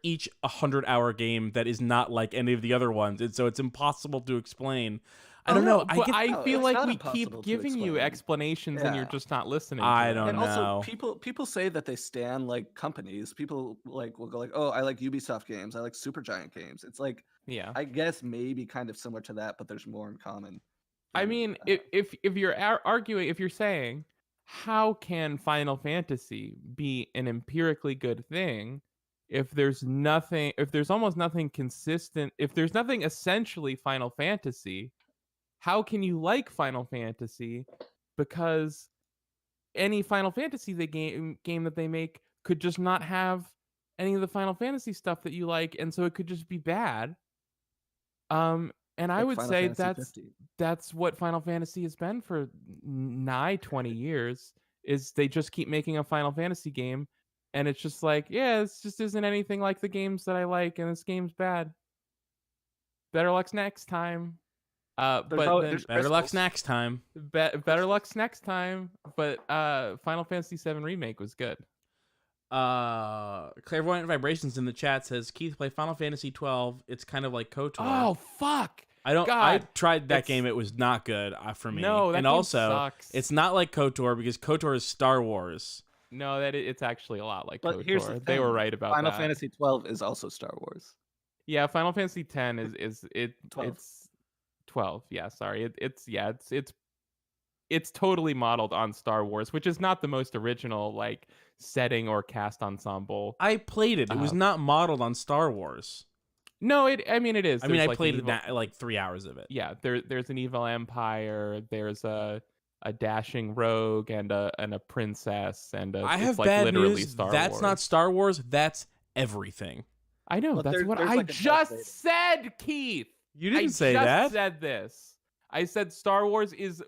each a 100-hour game that is not like any of the other ones, and so it's impossible to explain. I don't know. But I No, feel it's like not we impossible keep to giving you explain. explanations and you're Yeah. just not listening. I to don't them. And know. also, people say that they stand like companies. People like will go like, "Oh, I like Ubisoft games. I like Supergiant games." It's like, Yeah. I guess maybe kind of similar to that, but there's more in common. I than, mean, uh, if you're arguing, if you're saying how can Final Fantasy be an empirically good thing if there's almost nothing consistent, if there's nothing essentially Final Fantasy? How can you like Final Fantasy? Because any Final Fantasy game that they make could just not have any of the Final Fantasy stuff that you like, and so it could just be bad. And I Like would Final say Fantasy 50. that's what Final Fantasy has been for nigh 20 years. Is they just keep making a Final Fantasy game, and it's just like, yeah, this just isn't anything like the games that I like, and this game's bad. Better luck next time. There's Better luck crystals. next time. Better luck next time. But Final Fantasy VII Remake was good. Clairvoyant Vibrations in the chat says Keith play Final Fantasy 12. It's kind of like KOTOR. Oh fuck! I God, tried that it's- game. It was not good for me. No, that and game also sucks. it's not like KOTOR because KOTOR is Star Wars. No, it's actually a lot like But KOTOR. here's the They were thing, right about Final that. Fantasy 12 is also Star Wars. Yeah, Final Fantasy X is 12. it's 12. Yeah, sorry. It's totally modeled on Star Wars, which is not the most original like setting or cast ensemble. I played it. It was not modeled on Star Wars. No, it is. I mean, There's, I like, played an evil, like 3 hours of it. Yeah, there's an evil empire. There's a dashing rogue and a princess and I it's have like bad literally news. Star That's Wars. not Star Wars. That's everything. I know. But That's what there's I like a Darth Vader. just said, Keith. You didn't I say just that. said this. I said Star Wars is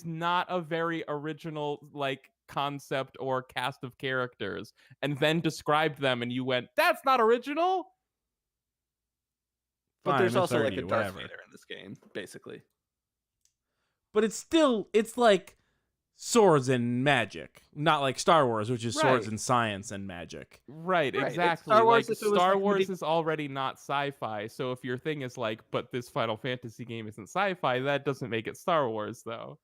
not a very original like concept or cast of characters, and then described them, and you went, "That's not original." But Fine, there's also misheard like a you, Darth whatever. Vader in this game, basically. But it's like swords and magic, not like Star Wars, which is swords Right. and science and magic. Right, Right, it's exactly. Star Wars Like if it was Star like Wars medieval- is already not sci-fi, so if your thing is like, but this Final Fantasy game isn't sci-fi, that doesn't make it Star Wars, though.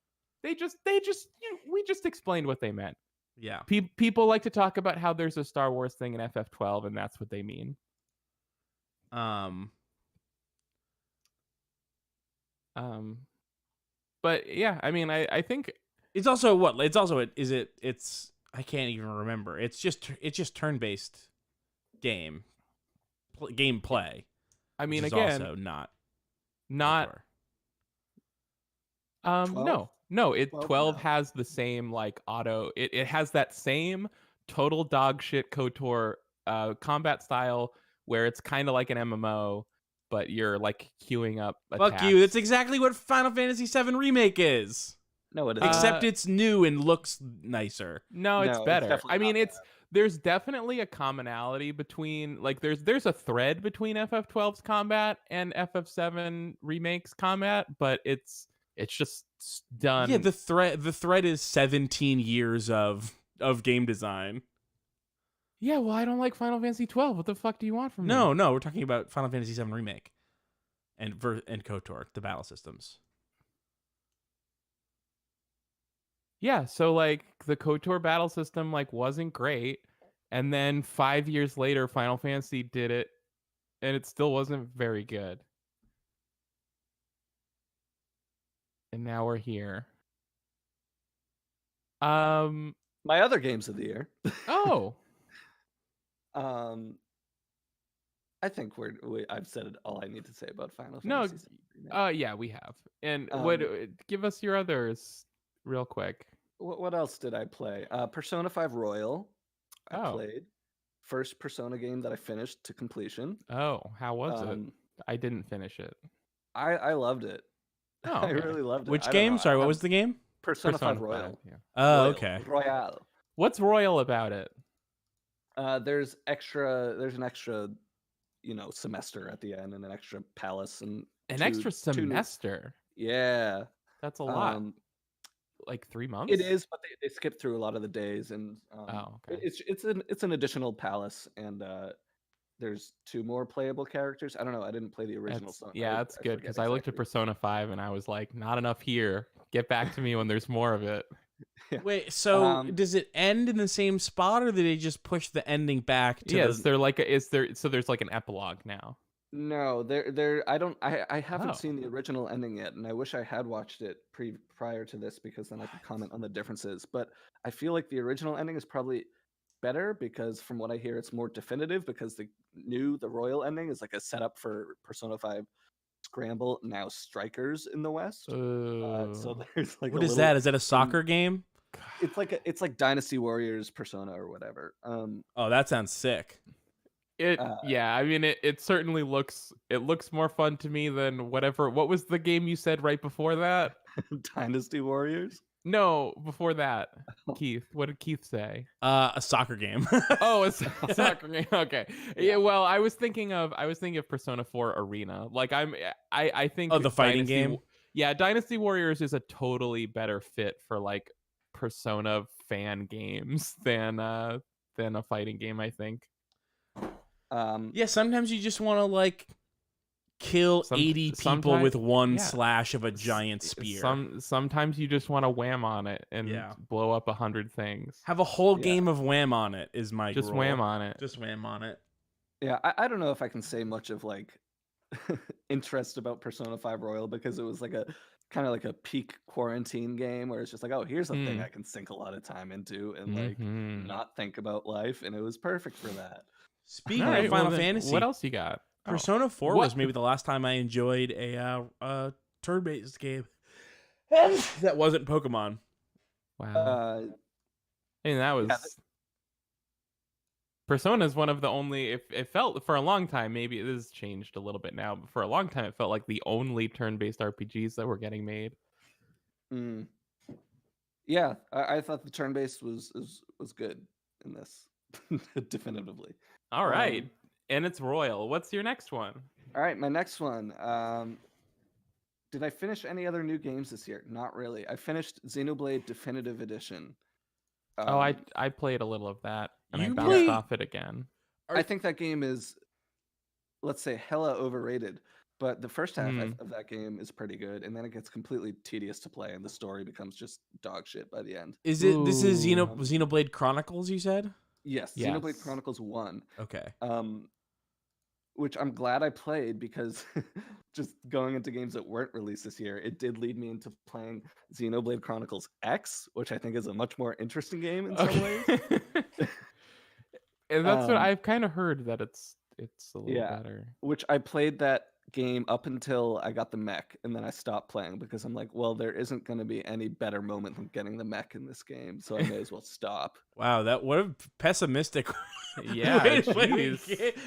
We just explained what they meant. Yeah. People like to talk about how there's a Star Wars thing in FF12, and that's what they mean. But yeah, I mean, I think It's also what? It's also it's I can't even remember. It's just turn-based gameplay. I mean, which is again, also not not KOTOR. 12? no, 12 12 no. has the same like auto. It has that same total dog shit KOTOR combat style where it's kind of like an MMO, but you're like queuing up Fuck attacks. you. That's exactly what Final Fantasy VII Remake is. No, it isn't. Except it's new and looks nicer. No, it's No, it's better. definitely I mean, not there's definitely a commonality between like there's a thread between FF12's combat and FF7 Remake's combat, but it's just done. Yeah, the thread is 17 years of game design. Yeah, well, I don't like Final Fantasy 12. What the fuck do you want from me? No, we're talking about Final Fantasy VII Remake and KOTOR, the battle systems. Yeah, so like the KOTOR battle system like wasn't great, and then 5 years later Final Fantasy did it and it still wasn't very good. And now we're here. My other games of the year. Oh. I think I've said all I need to say about Final No, Fantasy. Remake. yeah, we have. And Um, give us your others real quick. What else did I play? Persona 5 Royal. I Oh. played. First Persona game that I finished to completion. Oh, how was it? Um, I didn't finish it. I loved it. Oh, I okay. really loved it. Which I don't game? know, Sorry, what was the game? Persona 5 Royal? yeah. Oh, Royal. okay. Royale. What's royal about it? There's an extra, semester at the end and an extra palace and An two- extra two new- semester. Yeah. That's a lot. Like 3 months? It is, but they skip through a lot of the days, and Oh, okay. it's an additional palace, and there's 2 more playable characters. I don't know. I didn't play the original. That's, so yeah, that's good forget because I looked at exactly. Persona 5 and I was like, not enough here. Get back to me when there's more of it. Wait, so Um, does it end in the same spot, or did they just push the ending back to Yeah, the... there's like an epilogue now. No, I haven't Oh. seen the original ending yet, and I wish I had watched it prior to this because then I could comment on the differences. But I feel like the original ending is probably better because from what I hear, it's more definitive because the royal ending is like a setup for Persona 5 Scramble, now Strikers in the West. So there's like What a is little that? Is that a soccer game? it's like Dynasty Warriors Persona or whatever. Oh, that sounds sick. Yeah, I mean it certainly looks more fun to me than whatever. What was the game you said right before that? Dynasty Warriors. No, before that. Keith, what did Keith say? A soccer game. Oh, it's a soccer game. Okay. Yeah, well, I was thinking of Persona 4 Arena. Like I think Oh, the fighting game? Yeah, Dynasty Warriors is a totally better fit for like Persona fan games than a fighting game, I think. Yeah, sometimes you just want to like kill 80 people with one slash of a giant spear. Sometimes you just want to wham on it and blow up 100 things. Have a whole game of wham on it is my just goal. Wham on it. Just wham on it. Yeah, I don't know if I can say much of like interest about Persona 5 Royal because it was like a kind of like a peak quarantine game where it's just like, oh, here's a thing I can sink a lot of time into and like not think about life, and it was perfect for that. Speaking of Final Fantasy, what else you got? Persona 4 was maybe the last time I enjoyed a turn-based game that wasn't Pokemon. Wow. I mean, that was Persona is one of the only. It felt for a long time, maybe it has changed a little bit now, but for a long time, it felt like the only turn-based RPGs that were getting made. Yeah, I thought the turn-based was good in this, definitively. All right, and it's Royal. What's your next one? All right, my next one. Did I finish any other new games this year? Not really. I finished Xenoblade Definitive Edition. I played a little of that, and I bounced off it again. I think that game is, let's say, hella overrated. But the first half of that game is pretty good, and then it gets completely tedious to play, and the story becomes just dog shit by the end. Is it? This is Xenoblade Chronicles, you said? Yes, Xenoblade Chronicles 1. Okay. Which I'm glad I played because just going into games that weren't released this year, it did lead me into playing Xenoblade Chronicles X, which I think is a much more interesting game in some ways. And that's what I've kind of heard, that it's a little better. Which I played that game up until I got the mech, and then I stopped playing because I'm like, well, there isn't going to be any better moment than getting the mech in this game, so I may as well stop. Wow, what a pessimistic. Yeah,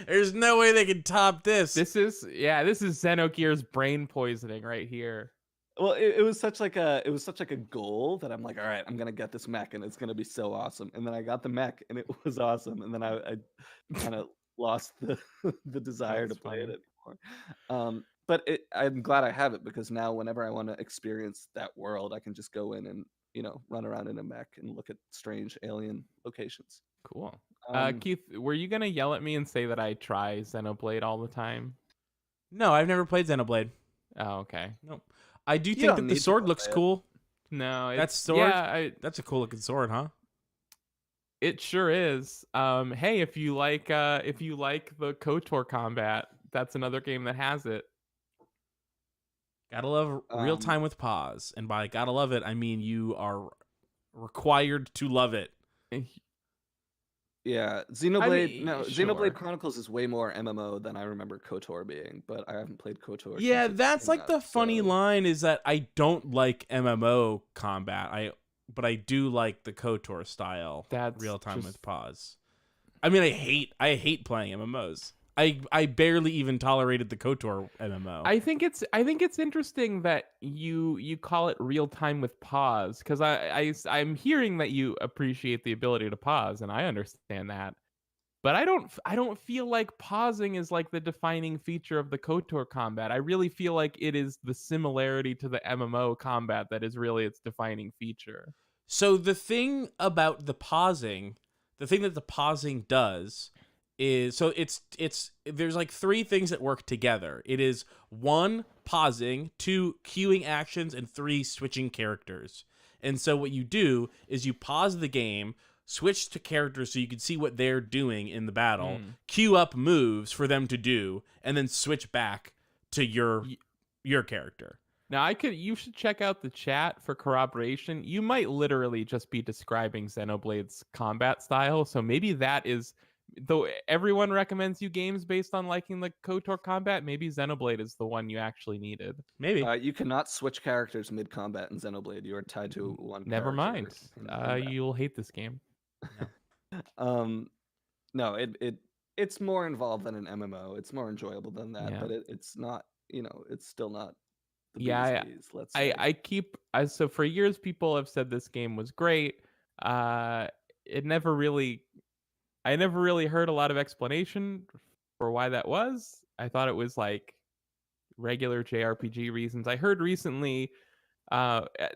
there's no way they can top this. This is Xenogears brain poisoning right here. Well, it was such like a goal that I'm like, all right, I'm gonna get this mech and it's gonna be so awesome. And then I got the mech and it was awesome. And then I kind of lost the desire to play it anymore. But I'm glad I have it because now whenever I want to experience that world, I can just go in and run around in a mech and look at strange alien locations. Cool. Keith, were you gonna yell at me and say that I try Xenoblade all the time? No, I've never played Xenoblade. Oh, okay. No, I do think that the sword looks cool. No, that sword. Yeah, that's a cool looking sword, huh? It sure is. Hey, if you like the KOTOR combat, that's another game that has it. Gotta love real time with pause, and by gotta love it, I mean you are required to love it. Yeah, Xenoblade. Xenoblade Chronicles is way more MMO than I remember KOTOR being, but I haven't played KOTOR. Yeah, that's like the funny line is that I don't like MMO combat. But I do like the KOTOR style. That's real time with pause. I mean, I hate playing MMOs. I barely even tolerated the KOTOR MMO. I think it's interesting that you call it real time with pause, because I'm hearing that you appreciate the ability to pause, and I understand that. But I don't feel like pausing is like the defining feature of the KOTOR combat. I really feel like it is the similarity to the MMO combat that is really its defining feature. So the thing about the pausing, the thing that the pausing does is, so there's like three things that work together. It is 1, pausing, 2, queuing actions, and 3, switching characters. And so what you do is you pause the game switch to characters so you could see what they're doing in the battle, queue up moves for them to do, and then switch back to your character. Now you should check out the chat for corroboration. You might literally just be describing Xenoblade's combat style. So maybe that is, though everyone recommends you games based on liking the KOTOR combat, maybe Xenoblade is the one you actually needed. Maybe. You cannot switch characters mid-combat in Xenoblade. You are tied to one Never mind. character in combat. You'll hate this game. No, it's more involved than an MMO. It's more enjoyable than that, Yeah. but it's not, it's still not the Yeah, bee's knees, let's say. So for years people have said this game was great. I never really heard a lot of explanation for why that was. I thought it was like regular JRPG reasons. I heard recently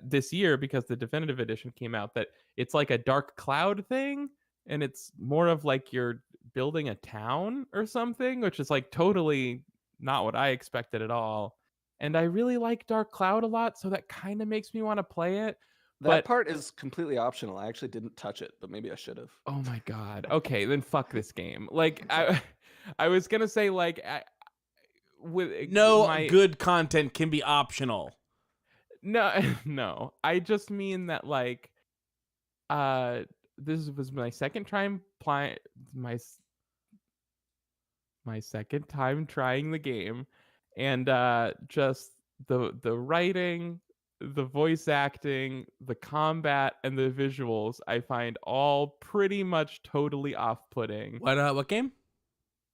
this year, because the definitive edition came out, that it's like a dark cloud thing, and it's more of like you're building a town or something, which is like totally not what I expected at all. And I really like Dark Cloud a lot, so that kind of makes me want to play it. That part is completely optional. I actually didn't touch it, but maybe I should have. Oh my god. Okay, then fuck this game. Like I was gonna say, like, good content can be optional. No. I just mean that, like, this was my second time playing my second time trying the game, and just the writing, the voice acting, the combat, and the visuals, I find all pretty much totally off-putting. What game?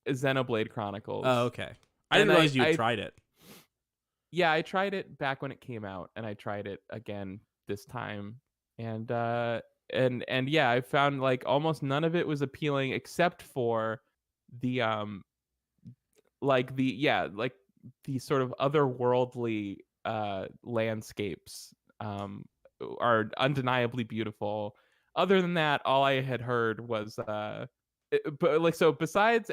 Xenoblade Chronicles. Oh, okay. I didn't realize you tried it. Yeah, I tried it back when it came out, and I tried it again this time, and yeah, I found like almost none of it was appealing except for the the sort of otherworldly landscapes are undeniably beautiful. Other than that, all I had heard was besides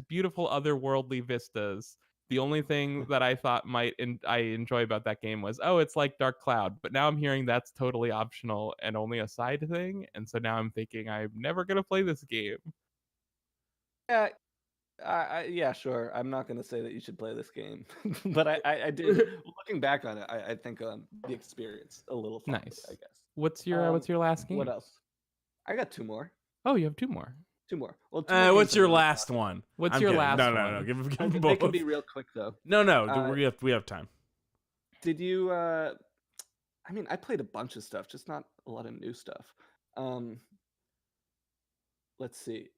beautiful otherworldly vistas, the only thing that I thought I enjoy about that game was, it's like Dark Cloud. But now I'm hearing that's totally optional and only a side thing, and so now I'm thinking I'm never gonna play this game. Yeah. Yeah, sure. I'm not going to say that you should play this game, but I did. Looking back on it, I think the experience a little fun, nice. I guess. What's your last game? What else? I got two more. Oh, you have two more. Well, what's your last one? What's your last one? No. Give them They both. can be real quick though. No. We have time. Did you? I mean, I played a bunch of stuff, just not a lot of new stuff. Let's see.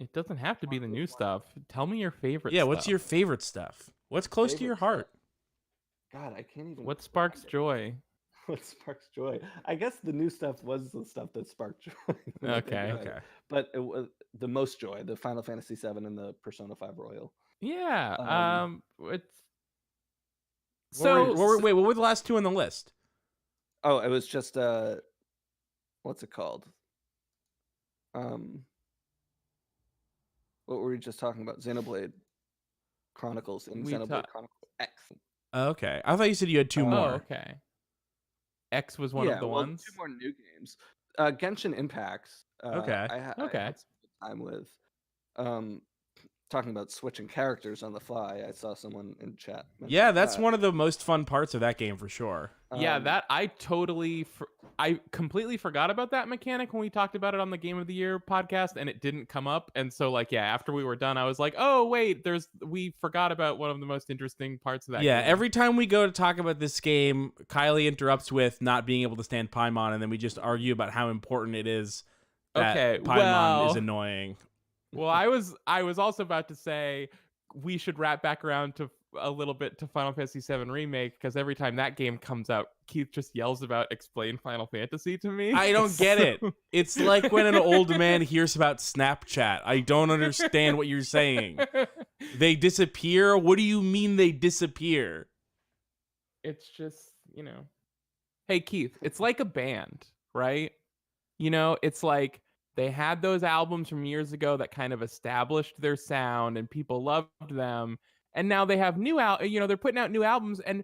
It doesn't have to be the new stuff. Tell me your favorite Yeah, stuff. what's your favorite stuff? What's close to your heart? God, I can't even. What sparks joy? What sparks joy? I guess the new stuff was the stuff that sparked joy. Okay. But it was the most joy, the Final Fantasy VII and the Persona 5 Royal. Yeah. Wait, what were the last two on the list? Oh, it was just what's it called? What were we just talking about? Xenoblade Chronicles and Xenoblade Chronicles X. Okay, I thought you said you had two more. Oh, okay. X was one of the ones. Two more new games. Genshin Impact. Okay. I had some good time with. Talking about switching characters on the fly. I saw someone in chat. Yeah, that's one of the most fun parts of that game for sure. Yeah, that I completely forgot about that mechanic when we talked about it on the Game of the Year podcast, and it didn't come up. And so, after we were done, I was like, "Oh wait, we forgot about one of the most interesting parts of that." Yeah, game. every time we go to talk about this game, Kylie interrupts with not being able to stand Paimon, and then we just argue about how important it is that Paimon is annoying. Well, I was also about to say we should wrap back around to a little bit to Final Fantasy VII Remake, because every time that game comes out, Keith just yells about explain Final Fantasy to me. I don't get it. It's like when an old man hears about Snapchat. I don't understand what you're saying. They disappear? What do you mean they disappear? It's just, Hey, Keith, it's like a band, right? It's like they had those albums from years ago that kind of established their sound and people loved them. And now they have they're putting out new albums, and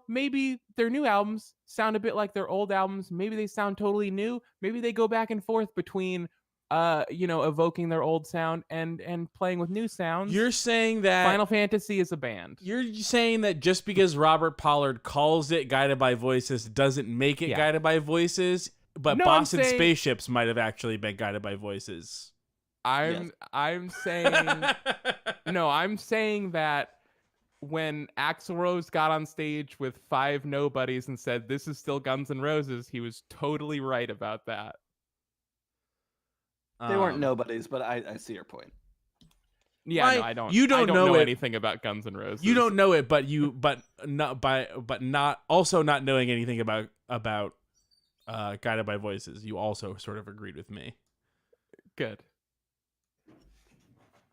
maybe their new albums sound a bit like their old albums. Maybe they sound totally new. Maybe they go back and forth between evoking their old sound and playing with new sounds. You're saying that Final Fantasy is a band. You're saying that just because Robert Pollard calls it Guided by Voices doesn't make it Guided by Voices, but No, Boston I'm saying- Spaceships might have actually been Guided by Voices. I'm saying no, I'm saying that when Axl Rose got on stage with 5 nobodies and said this is still Guns N' Roses, he was totally right about that. They weren't nobodies, but I see your point. Yeah, no, I don't. You don't know it. anything about Guns N' Roses. You don't know it, but not also not knowing anything about Guided by Voices. You also sort of agreed with me. Good.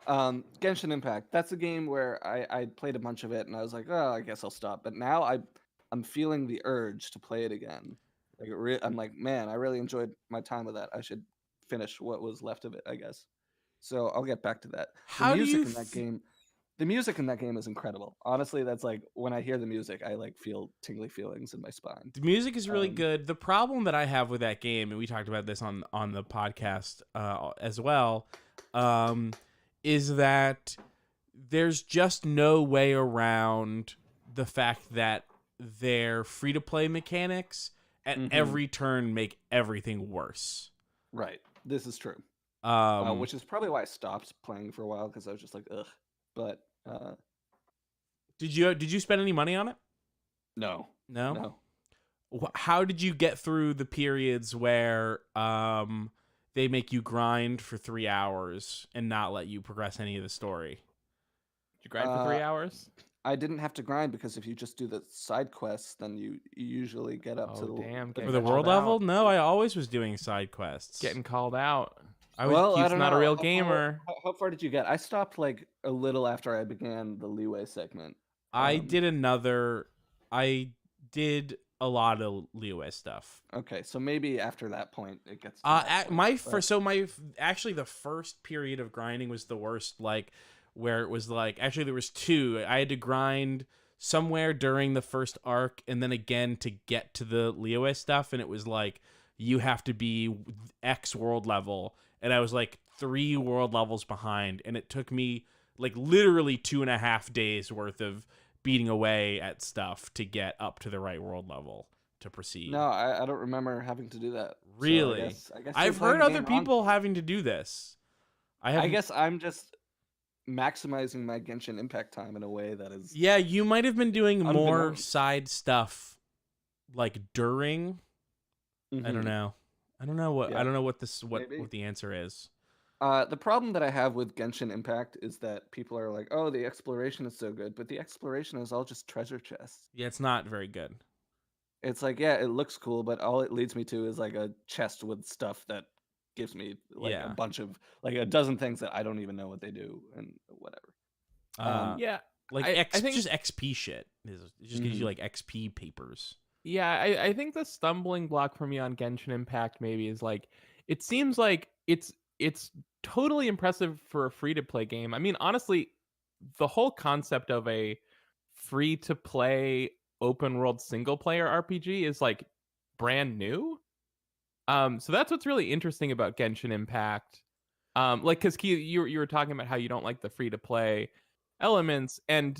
Genshin Impact. That's a game where I played a bunch of it and I was like, oh, I guess I'll stop. But now I'm feeling the urge to play it again. Like I'm like, man, I really enjoyed my time with that. I should finish what was left of it, I guess. So I'll get back to that. The music in that game is incredible. Honestly, that's like when I hear the music, I like feel tingly feelings in my spine. The music is really good. The problem that I have with that game, and we talked about this on the podcast as well, is that there's just no way around the fact that their free-to-play mechanics at every turn make everything worse. Right. This is true. Which is probably why I stopped playing for a while, because I was just like, ugh. But did you spend any money on it? No. How did you get through the periods where they make you grind for 3 hours and not let you progress any of the story? Did you grind for 3 hours? I didn't have to grind, because if you just do the side quests, then you usually get up to for the world level. No, I always was doing side quests. Getting called out. I don't not know. a real gamer. How far did you get? I stopped like a little after I began the Leeway segment. I did a lot of Leeway stuff. Okay, so maybe after that point it gets. Actually the first period of grinding was the worst. Like where it was like actually there was 2. I had to grind somewhere during the first arc and then again to get to the Leeway stuff, and it was like you have to be X world level. And I was like 3 world levels behind, and it took me like literally 2.5 days worth of beating away at stuff to get up to the right world level to proceed. No, I don't remember having to do that. Really? So I guess I've heard other people having to do this. I guess I'm just maximizing my Genshin Impact time in a way that is. Yeah, you might have been doing more side stuff like during. I don't know. I don't know what the answer is. The problem that I have with Genshin Impact is that people are like, "Oh, the exploration is so good," but the exploration is all just treasure chests. Yeah, it's not very good. It's like, yeah, it looks cool, but all it leads me to is like a chest with stuff that gives me like a bunch of like a dozen things that I don't even know what they do and whatever. I think just XP shit. It just gives you like XP papers. Yeah, I think the stumbling block for me on Genshin Impact maybe is like it seems like it's totally impressive for a free-to-play game. I mean, honestly, the whole concept of a free-to-play open-world single-player RPG is like brand new. So that's what's really interesting about Genshin Impact. Like, because you were talking about how you don't like the free-to-play elements, and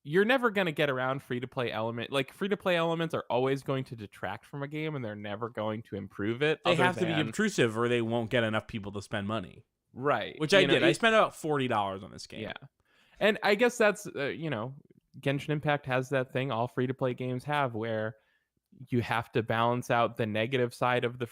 you're never going to get around free-to-play element. Like, free-to-play elements are always going to detract from a game, and they're never going to improve it. They have to be obtrusive, or they won't get enough people to spend money. Right. Which I did. I spent about $40 on this game. Yeah. And I guess that's, Genshin Impact has that thing all free-to-play games have, where you have to balance out the negative side of the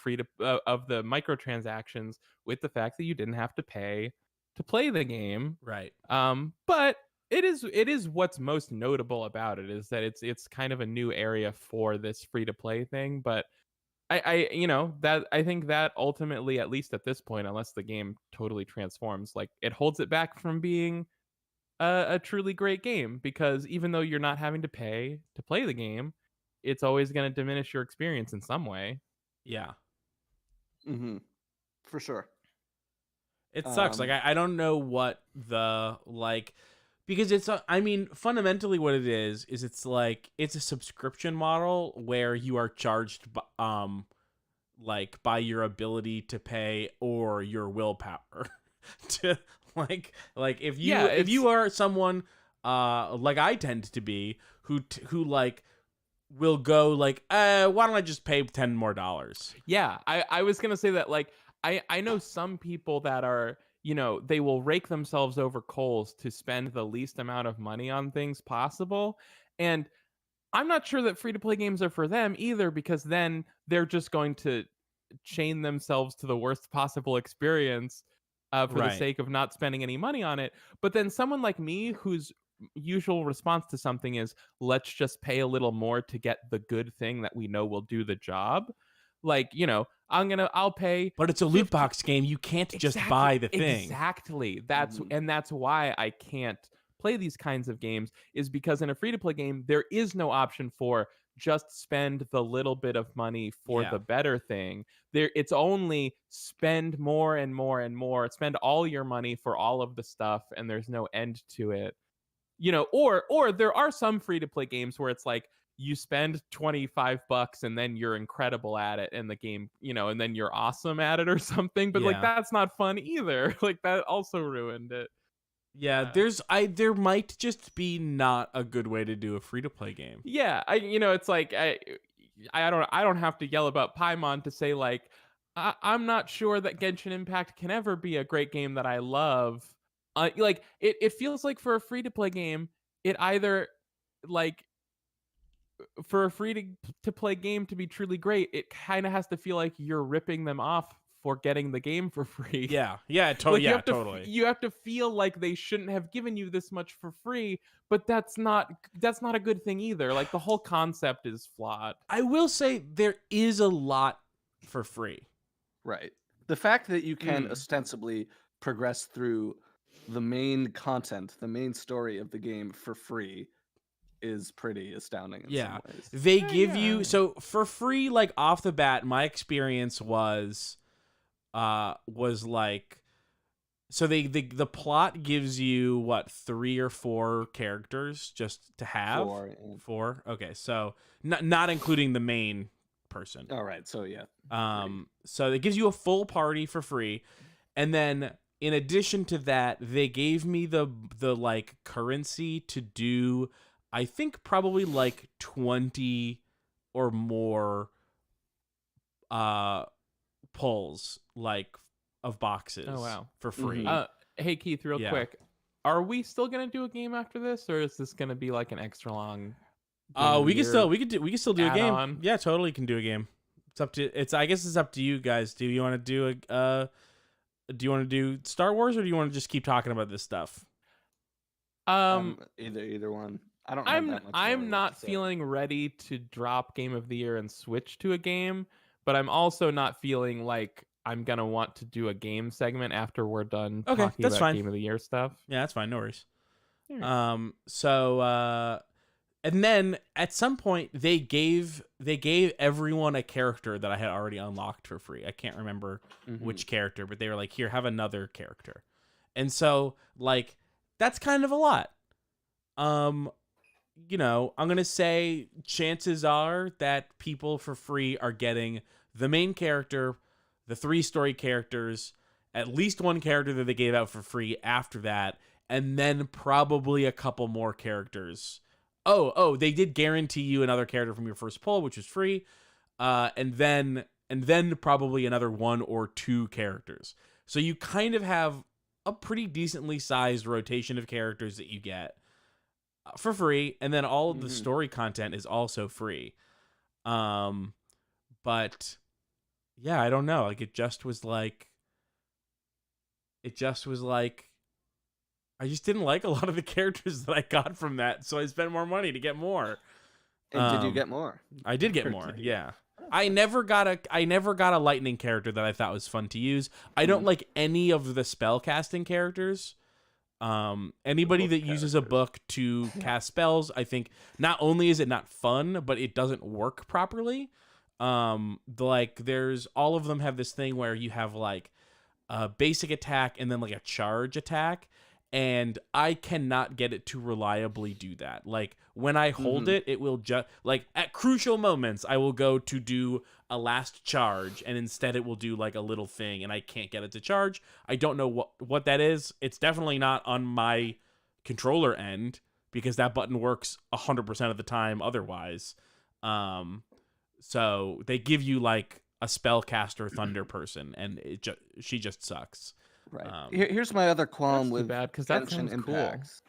of the microtransactions with the fact that you didn't have to pay to play the game. Right. But it is what's most notable about it is that it's kind of a new area for this free to play thing. But I think that ultimately, at least at this point, unless the game totally transforms, like it holds it back from being a truly great game, because even though you're not having to pay to play the game, it's always going to diminish your experience in some way. Yeah. Mm-hmm. For sure. It sucks. Like I don't know what the Because I mean, fundamentally what it is it's like it's a subscription model where you are charged like by your ability to pay or your willpower to like if you are someone like I tend to be who like will go like why don't I just pay $10 more? Yeah, I was gonna say that, like, I know some people that are, they will rake themselves over coals to spend the least amount of money on things possible. And I'm not sure that free to play games are for them either, because then they're just going to chain themselves to the worst possible experience for the Right. sake of not spending any money on it. But then someone like me, whose usual response to something is, let's just pay a little more to get the good thing that we know will do the job. Like, I'll pay. But it's a loot box game. You can't just buy the thing. Exactly. That's why I can't play these kinds of games, is because in a free to play game, there is no option for just spend the little bit of money for the better thing. It's only spend more and more and more. Spend all your money for all of the stuff, and there's no end to it. Or there are some free to play games where it's like you spend $25 and then you're incredible at it, and the game, and then you're awesome at it or something. But like, that's not fun either. Like, that also ruined it. Yeah, there might just be not a good way to do a free to play game. Yeah, it's like I don't have to yell about Paimon to say, like, I'm not sure that Genshin Impact can ever be a great game that I love. Like, it feels like for a free to play game, it either, like, for a free to play game to be truly great, it kind of has to feel like you're ripping them off for getting the game for free. Yeah, Like, totally. You have to feel like they shouldn't have given you this much for free, but that's not a good thing either. Like, the whole concept is flawed. I will say there is a lot for free. Right. The fact that you can ostensibly progress through the main content, the main story of the game for free is pretty astounding in some ways. They give you, so for free, like off the bat, my experience was like, so the plot gives you what, 3 or 4 characters just to have? 4. Yeah. 4? Okay, so not including the main person. All right, so yeah. So it gives you a full party for free, and then in addition to that, they gave me the like currency to do, I think probably like 20 or more pulls, like, of boxes. Oh, wow. For free. Hey Keith, real quick, are we still gonna do a game after this, or is this gonna be like an extra long we can still do a game. add-on? Yeah, totally can do a game. I guess it's up to you guys. Do you want to do Star Wars, or do you want to just keep talking about this stuff? Either one. I don't. I'm not feeling ready to drop Game of the Year and switch to a game, but I'm also not feeling like I'm gonna want to do a game segment after we're done talking that's about fine. Game of the Year stuff. Yeah, that's fine. No worries. Right. And then at some point they gave everyone a character that I had already unlocked for free. I can't remember which character, but they were like, "Here, have another character." And so, like, that's kind of a lot. I'm going to say chances are that people for free are getting the main character, the 3 story characters, at least 1 character that they gave out for free after that, and then probably a couple more characters. Oh, they did guarantee you another character from your first pull, which is free. And then probably another 1 or 2 characters. So you kind of have a pretty decently sized rotation of characters that you get for free, and then all of the story content is also free. But yeah, I don't know. Like, it just was like I just didn't like a lot of the characters that I got from that, so I spent more money to get more. And did you get more? I did get more. Yeah. I never got a lightning character that I thought was fun to use. I don't like any of the spell casting characters. Anybody that uses a book to cast spells, I think not only is it not fun, but it doesn't work properly. There's all of them have this thing where you have like a basic attack and then like a charge attack, and I cannot get it to reliably do that. Like when I hold it, it will just like at crucial moments I will go to do a last charge, and instead it will do like a little thing, and I can't get it to charge. I don't know what that is. It's definitely not on my controller end because that button works 100% of the time otherwise. So they give you like a spellcaster thunder person, and she just sucks. Right. Here's my other qualm That's too with bad, 'cause that Genshin sounds cool. Impact.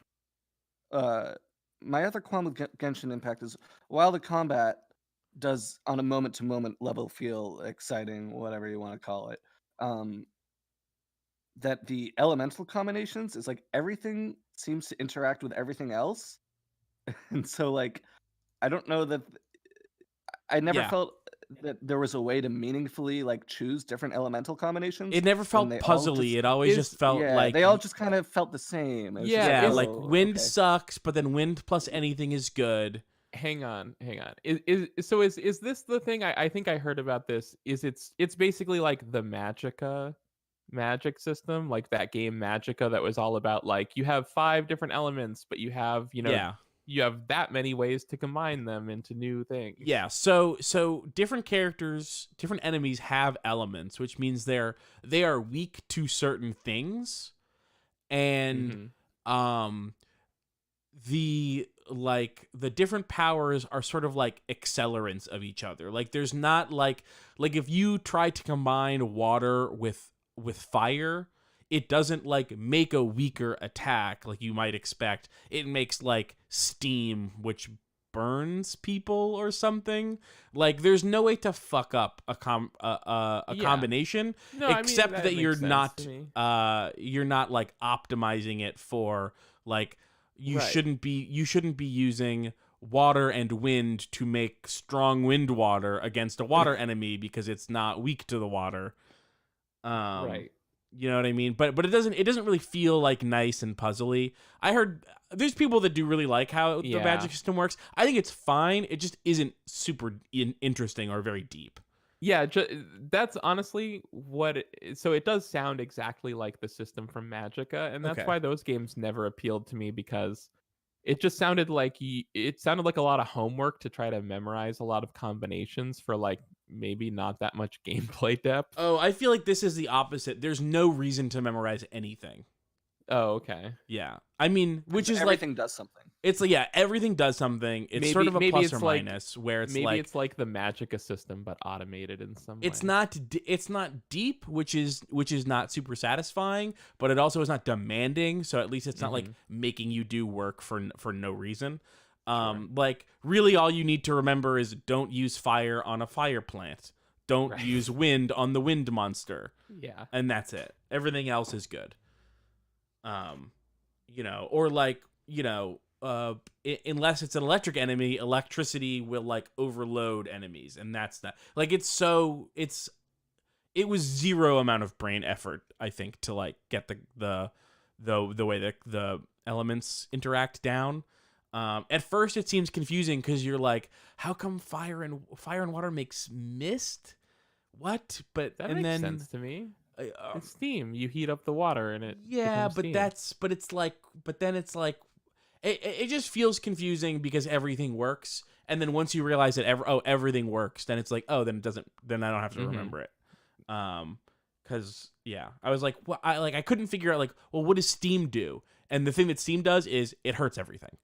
My other qualm with Genshin Impact is while the combat does on a moment-to-moment level feel exciting, whatever you want to call it, that the elemental combinations is like everything seems to interact with everything else, and so like I don't know that I never Yeah. felt that there was a way to meaningfully like choose different elemental combinations. It never felt they all puzzly. just- It always is- just felt yeah, like they all just kind of felt the same. It was just Yeah, yeah, is- like oh, wind okay. sucks, but then wind plus anything is good. Hang on. Is this the thing? I think I heard about this. It's basically like the magic system, like that game Magica that was all about like you have 5 different elements, but you have, Yeah. you have that many ways to combine them into new things. Yeah, so different characters, different enemies have elements, which means they are weak to certain things, and the different powers are sort of like accelerants of each other. Like there's not like if you try to combine water with fire, it doesn't like make a weaker attack like you might expect. It makes like steam, which burns people or something. Like there's no way to fuck up a combination No, I mean, except that that makes you're sense not to me. you're not like optimizing it for like you Right. shouldn't be using water and wind to make strong wind water against a water enemy because it's not weak to the water. Right. You know what I mean? But it doesn't really feel like nice and puzzly. I heard there's people that do really like how the Yeah. magic system works. I think it's fine. It just isn't super interesting or very deep. Yeah, that's honestly so it does sound exactly like the system from Magica, and that's Okay. why those games never appealed to me, because it just sounded like a lot of homework to try to memorize a lot of combinations for like maybe not that much gameplay depth. Oh, I feel like this is the opposite. There's no reason to memorize anything. Oh, okay. Yeah. I mean, which is everything like does something. it's like yeah, everything does something. It's sort of a Maybe plus it's or like- minus where it's Maybe like it's like the Magica system but automated in some way. it's not deep, which is not super satisfying, but it also is not demanding, so at least it's not like making you do work for no reason. Like really all you need to remember is don't use fire on a fire plant. Don't Right. use wind on the wind monster. Yeah. And that's it. Everything else is good. Or like, unless it's an electric enemy, electricity will like overload enemies, and that's not like it was zero amount of brain effort, I think, to like get the way that the elements interact down. At first it seems confusing because you're like, how come fire and water makes mist? What? But That and makes then sense to me. uh, It's steam. You heat up the water and it yeah, becomes but steam. then it's like it just feels confusing because everything works, and then once you realize that everything works, then it's like, oh, then I don't have to remember it. Because yeah, I was like, I couldn't figure out like, well, what does steam do? And the thing that steam does is it hurts everything.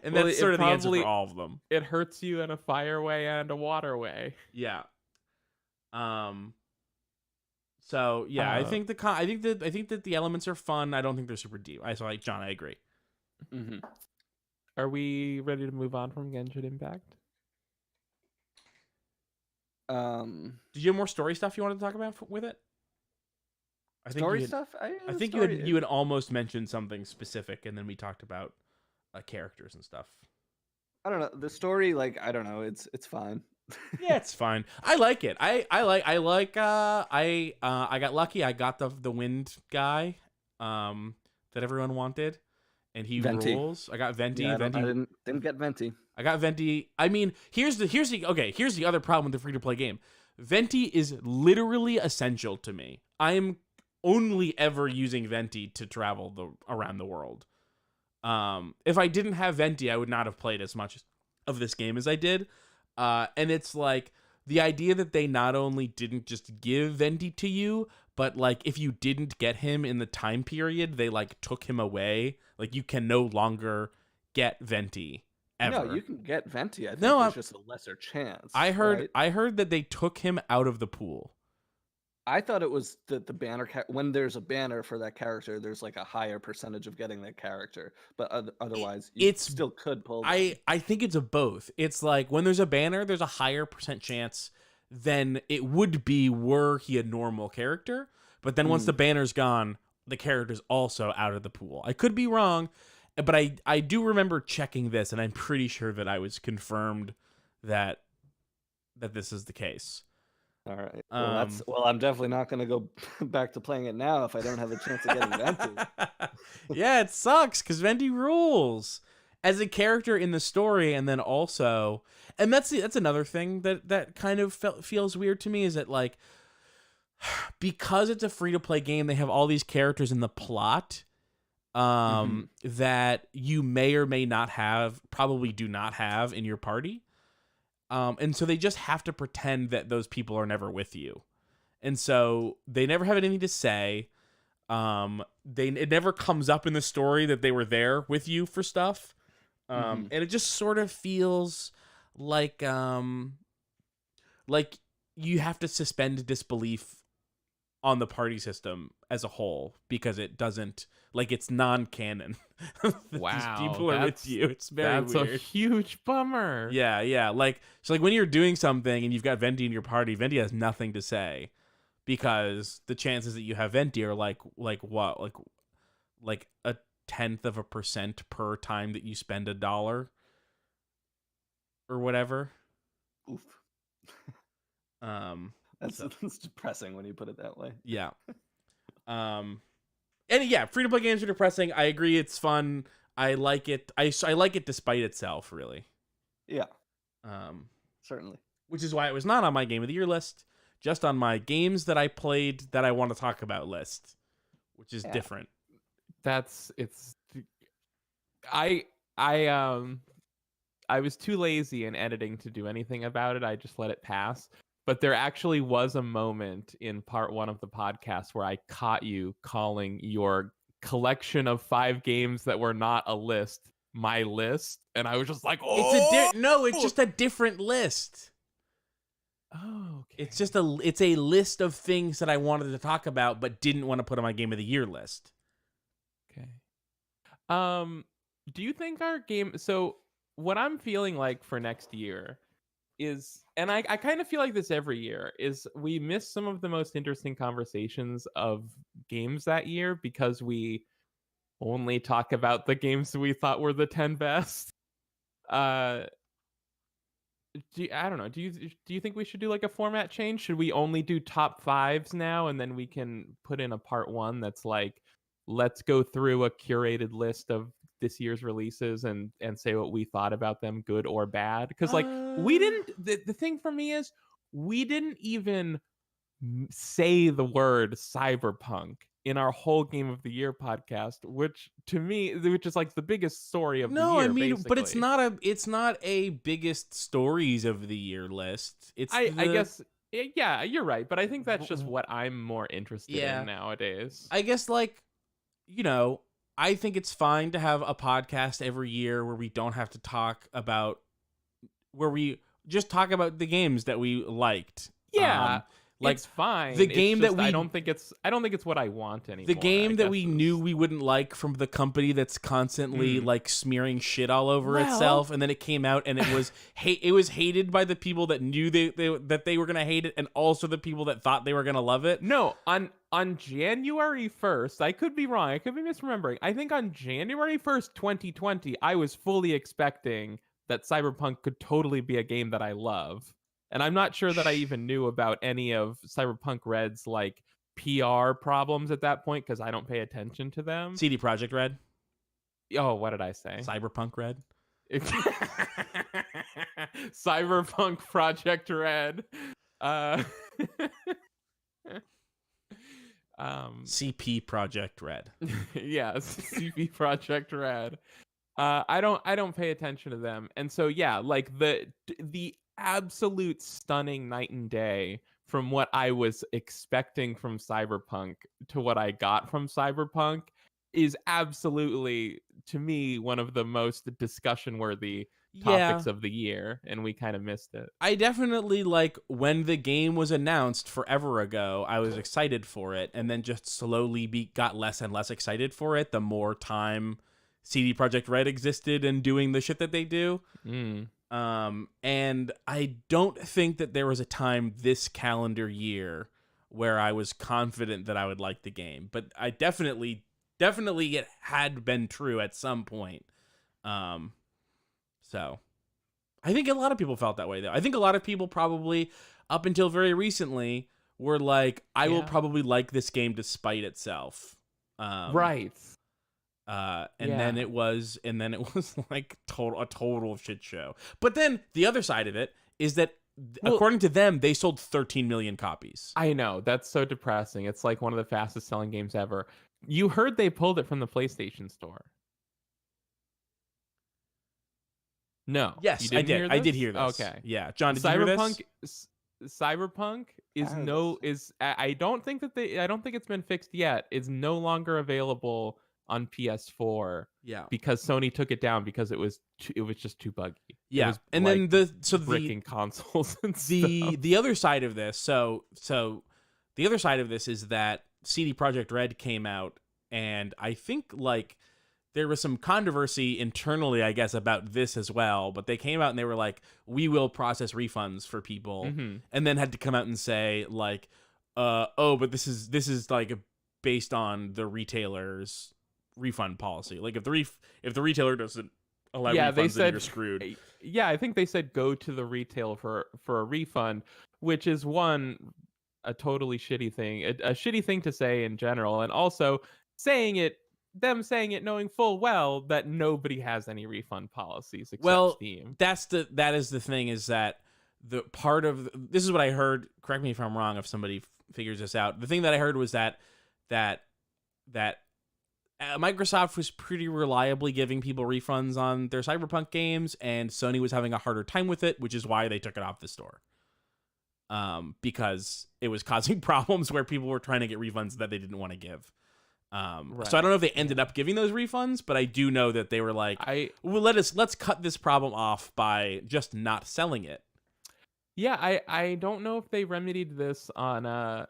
And Well, that's it sort of the answer probably- for all of them. It hurts you in a fire way and a water way. Yeah. So yeah, I think that the elements are fun. I don't think they're super deep. John, I agree. Mm-hmm. Are we ready to move on from Genshin Impact? Did you have more story stuff you wanted to talk about with it? I think Story you had, stuff. I think you had almost mentioned something specific, and then we talked about characters and stuff. I don't know the story. Like I don't know. It's fine. Yeah, it's fine. I like it. I got lucky. I got the wind guy that everyone wanted, and he Venti. rules. I got Venti. Yeah, I Venti. didn't get Venti. I got Venti. I mean, here's the other problem with the free to play game. Venti is literally essential to me. only ever using Venti to travel around the world. If I didn't have Venti, I would not have played as much of this game as I did. And it's like the idea that they not only didn't just give Venti to you, but like if you didn't get him in the time period, they like took him away. Like you can no longer get Venti ever. No, you can get Venti. I think No, there's just a lesser chance. I right? heard that they took him out of the pool. I thought it was that the banner when there's a banner for that character, there's like a higher percentage of getting that character, but otherwise you still could pull them. I think it's a both. It's like when there's a banner, there's a higher percent chance than it would be were he a normal character. But then once the banner's gone, the character's also out of the pool. I could be wrong, but I do remember checking this, and I'm pretty sure that I was confirmed that this is the case. All right. Well, I'm definitely not going to go back to playing it now if I don't have a chance of getting Venti. Yeah, it sucks because Venti rules as a character in the story, and then also, and that's another thing that kind of feels weird to me is that like because it's a free to play game, they have all these characters in the plot that you may or may not have, probably do not have in your party. And so they just have to pretend that those people are never with you. And so they never have anything to say. It never comes up in the story that they were there with you for stuff. And it just sort of feels like you have to suspend disbelief on the party system as a whole because it doesn't, like, it's non-canon. Wow, these people are with you. It's very that's weird. a huge bummer. Yeah. Like, so like when you're doing something and you've got Venti in your party, Venti has nothing to say because the chances that you have Venti are like a 0.1% per time that you spend $1 or whatever. Oof. That's depressing when you put it that way. Yeah. And yeah, free to play games are depressing. I agree, it's fun. I like it. I like it despite itself, really. Yeah. Certainly. Which is why it was not on my game of the year list, just on my games that I played that I want to talk about list, which is different. I was too lazy in editing to do anything about it. I just let it pass. But there actually was a moment in part 1 of the podcast where I caught you calling your collection of 5 games that were not a list my list, and I was just like, "Oh, it's just a different list." Oh, okay. It's a list of things that I wanted to talk about but didn't want to put on my game of the year list. Okay. Do you think our game? So what I'm feeling like for next year is, and I kind of feel like this every year, is we miss some of the most interesting conversations of games that year because we only talk about the games we thought were the 10 best. I don't know. Do you think we should do like a format change? Should we only do top 5s now, and then we can put in a part 1 that's like, let's go through a curated list of this year's releases and say what we thought about them, good or bad? Because like we didn't. The thing for me is we didn't even say the word Cyberpunk in our whole Game of the Year podcast, which is like the biggest story of the year. No, I mean, but it's not a biggest stories of the year list. I guess, yeah, you're right, but I think that's just what I'm more interested in nowadays. I guess, like, you know, I think it's fine to have a podcast every year where we don't have to talk about, where we just talk about the games that we liked. Yeah. Like, it's fine. The game just, that we I don't think it's what I want anymore. The game that we knew we wouldn't like from the company that's constantly like smearing shit all over itself, and then it came out and it was hated by the people that knew that they were gonna hate it, and also the people that thought they were gonna love it. No, on January 1st, I could be wrong. I could be misremembering. I think on January 1st, 2020, I was fully expecting that Cyberpunk could totally be a game that I love. And I'm not sure that I even knew about any of Cyberpunk Red's like PR problems at that point because I don't pay attention to them. CD Projekt Red. Oh, what did I say? Cyberpunk Red. Cyberpunk Project Red. CP Project Red. Yeah, CP Project Red. I don't pay attention to them, and so yeah, like the absolute stunning night and day from what I was expecting from Cyberpunk to what I got from Cyberpunk is absolutely, to me, one of the most discussion worthy Yeah, topics of the year, and we kind of missed it. I definitely like when the game was announced forever ago, I was excited for it, and then just slowly got less and less excited for it the more time CD Projekt Red existed and doing the shit that they do. And I don't think that there was a time this calendar year where I was confident that I would like the game, but I definitely it had been true at some point. So I think a lot of people felt that way, though. I think a lot of people probably, up until very recently, were like, I will probably like this game despite itself. Right. Then it was like a total shit show. But then the other side of it is that, according to them, they sold 13 million copies. I know, that's so depressing. It's like one of the fastest selling games ever. You heard they pulled it from the PlayStation Store. No. Yes, I did. I did hear this. Okay. Yeah, John, did you hear this? Cyberpunk I don't think it's been fixed yet. Is no longer available on PS4. Yeah, because Sony took it down because it was just too buggy. Yeah, and like then breaking consoles and the other side of this. So the other side of this is that CD Projekt Red came out, and I think like there was some controversy internally, I guess, about this as well. But they came out and they were like, "We will process refunds for people," and then had to come out and say like, "Oh, but this is like based on the retailer's refund policy. Like if the retailer doesn't allow refunds, then you're screwed." Yeah, I think they said go to the retail for a refund, which is a totally shitty thing, a shitty thing to say in general, and also saying it knowing full well that nobody has any refund policies except Steam. That is the thing, is that the part of this is what I heard. Correct me if I'm wrong if somebody figures this out. The thing that I heard was that Microsoft was pretty reliably giving people refunds on their Cyberpunk games, and Sony was having a harder time with it, which is why they took it off the store. Because it was causing problems where people were trying to get refunds that they didn't want to give. Right. So I don't know if they ended up giving those refunds, but I do know that they were like, let's cut this problem off by just not selling it. Yeah, I don't know if they remedied this at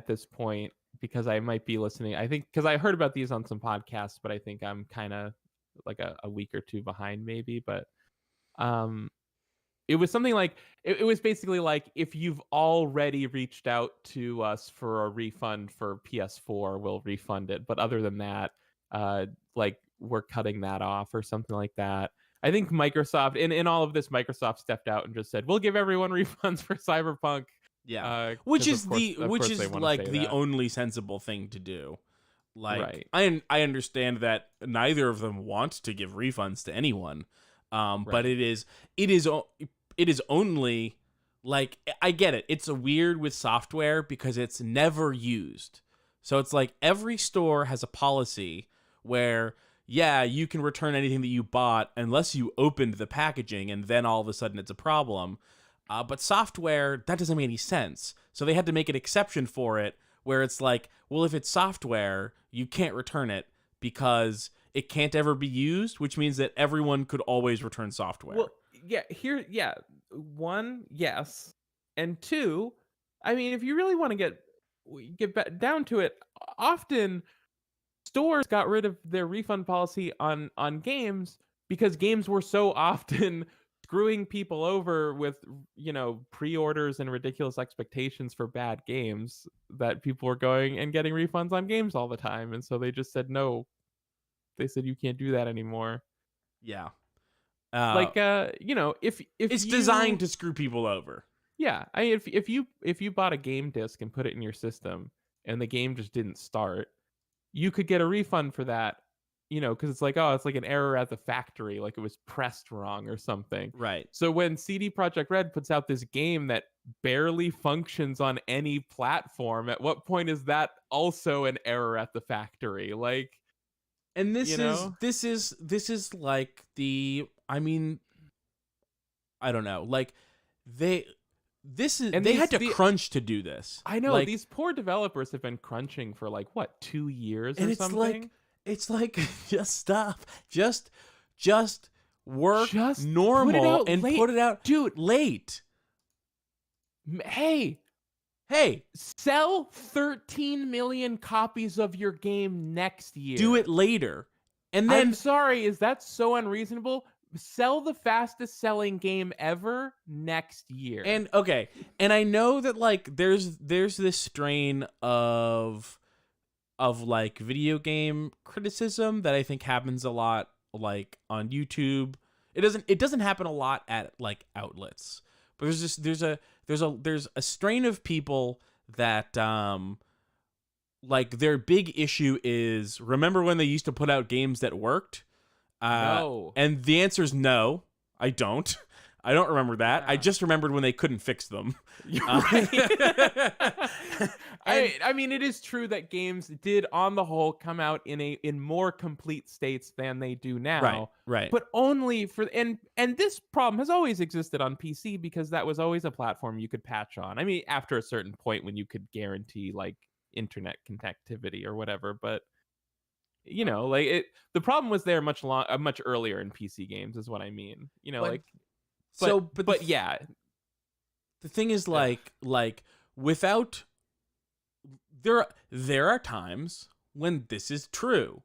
this point, because I might be listening. I think because I heard about these on some podcasts, but I think I'm kind of like a week or two behind maybe. But it was something like it was basically like, if you've already reached out to us for a refund for PS4, we'll refund it. But other than that, like we're cutting that off or something like that. I think Microsoft in all of this, Microsoft stepped out and just said, we'll give everyone refunds for Cyberpunk. Yeah, which is like the that. only sensible thing to do. Like, right. I understand that neither of them want to give refunds to anyone, but it is only, like, I get it. It's weird with software because it's never used. So it's like every store has a policy where, yeah, you can return anything that you bought unless you opened the packaging, and then all of a sudden it's a problem. But software, that doesn't make any sense. So they had to make an exception for it, where it's like, well, if it's software, you can't return it because it can't ever be used, which means that everyone could always return software. Well, one, yes. And two, I mean, if you really want to get down to it, often stores got rid of their refund policy on games because games were so often screwing people over with, pre-orders and ridiculous expectations for bad games, that people were going and getting refunds on games all the time. And so they just said no. They said you can't do that anymore. Yeah. If it's designed to screw people over. Yeah. If you bought a game disc and put it in your system and the game just didn't start, you could get a refund for that, because it's like, oh, it's like an error at the factory, like it was pressed wrong or something. Right. So when CD Projekt Red puts out this game that barely functions on any platform, at what point is that also an error at the factory? Like, And this You is like I mean, I don't know. Like they had to crunch to do this. I know, like, these poor developers have been crunching for like what, 2 years and or it's something. it's like just stop. Just work Just normal put it out and late. put it out Dude, late. Hey, sell 13 million copies of your game next year. do it later. And then I'm sorry, is that so unreasonable? Sell the fastest selling game ever next year. And okay, and I know that like there's this strain of like video game criticism that I think happens a lot like on YouTube. It doesn't happen a lot at like outlets. But there's a strain of people that like their big issue is, remember when they used to put out games that worked? No. And the answer is no, I don't. I don't remember that. Yeah. I just remembered when they couldn't fix them. I mean, it is true that games did, on the whole, come out in more complete states than they do now. Right. But only for and this problem has always existed on PC because that was always a platform you could patch on. I mean, after a certain point when you could guarantee like internet connectivity or whatever, but like the problem was there much earlier in PC games is what I mean. But yeah, the thing is like without there are times when this is true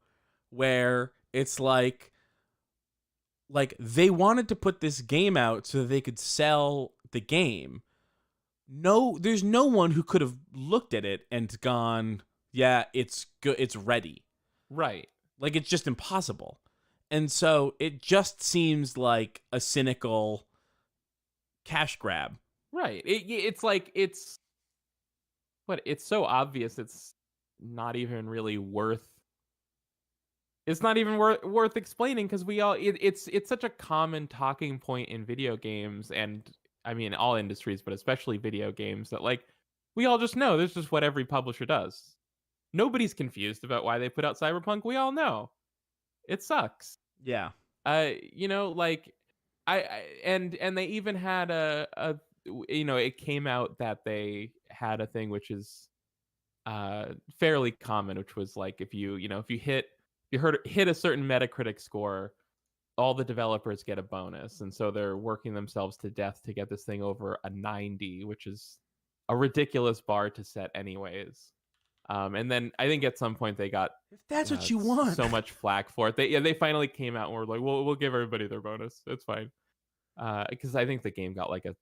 where it's like they wanted to put this game out so that they could sell the game. No, there's no one who could have looked at it and gone, yeah, it's good, it's ready. Right. Like, it's just impossible. And so it just seems like a cynical cash grab. Right. It's like it's so obvious it's not even really worth explaining, because it's such a common talking point in video games, and I mean all industries, but especially video games, that like we all just know this is what every publisher does. Nobody's confused about why they put out Cyberpunk. We all know it sucks. Yeah. Like and they even had it came out that they had a thing which is fairly common, which was like if you hit a certain Metacritic score, all the developers get a bonus, and so they're working themselves to death to get this thing over a 90, which is a ridiculous bar to set anyways. And then I think at some point they got, if that's what you want, so much flack for it. They finally came out and were like, we'll give everybody their bonus. It's fine. Because I think the game got like a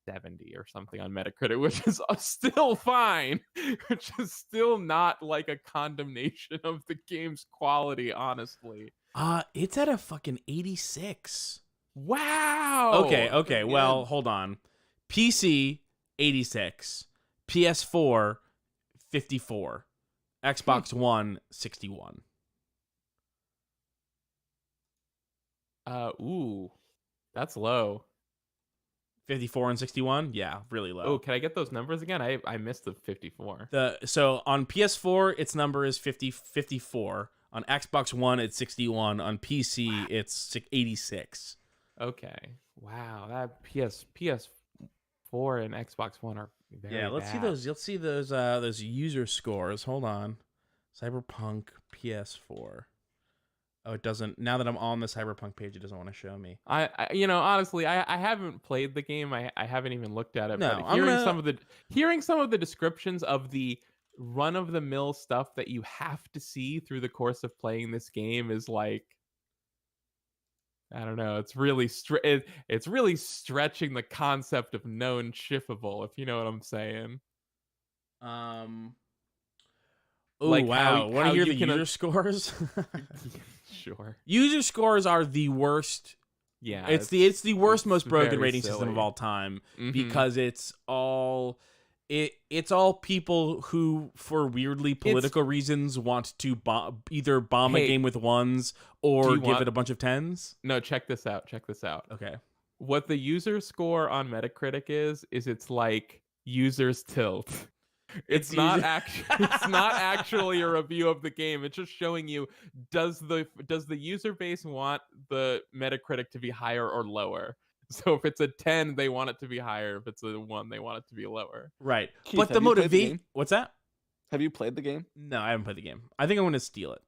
70 or something on Metacritic, which is still fine, which is still not like a condemnation of the game's quality, honestly. It's at a fucking 86. Wow. Okay. Well, hold on. PC 86, PS4 54, Xbox One 61. Ooh, that's low. 54 and 61? Yeah, really low. Oh, can I get those numbers again? I missed the 54. So on PS4, its number is 54. On Xbox One, it's 61. On PC, it's 86. Okay. Wow, that PS4 and Xbox One are very let's bad. see those. You'll see those user scores. Hold on. Cyberpunk PS4. Oh, it doesn't. Now that I'm on the Cyberpunk page, it doesn't want to show me. I honestly, I haven't played the game. I haven't even looked at it. No, but hearing some of the descriptions of the run-of-the-mill stuff that you have to see through the course of playing this game is like, I don't know. It's really it's really stretching the concept of known shippable, if you know what I'm saying. Oh, like wow. Want to hear the can user scores? Sure. User scores are the worst. Yeah. It's the worst, most broken very rating silly. system of all time, Mhm. because it's all it's all people who, for weirdly political reasons, want to either bomb a Hey, game with ones or you give want- it a bunch of tens. No, check this out. Check this out. Okay. What the user score on Metacritic is it's like users tilt. It's not user- it's not actually a review of the game. It's just showing you does the user base want the Metacritic to be higher or lower. So if it's a 10, they want it to be higher. If it's a 1, they want it to be lower. Right. Keith, but the have you played the motivation. game? What's that? Have you played the game? No, I haven't played the game. I think I'm going to steal it.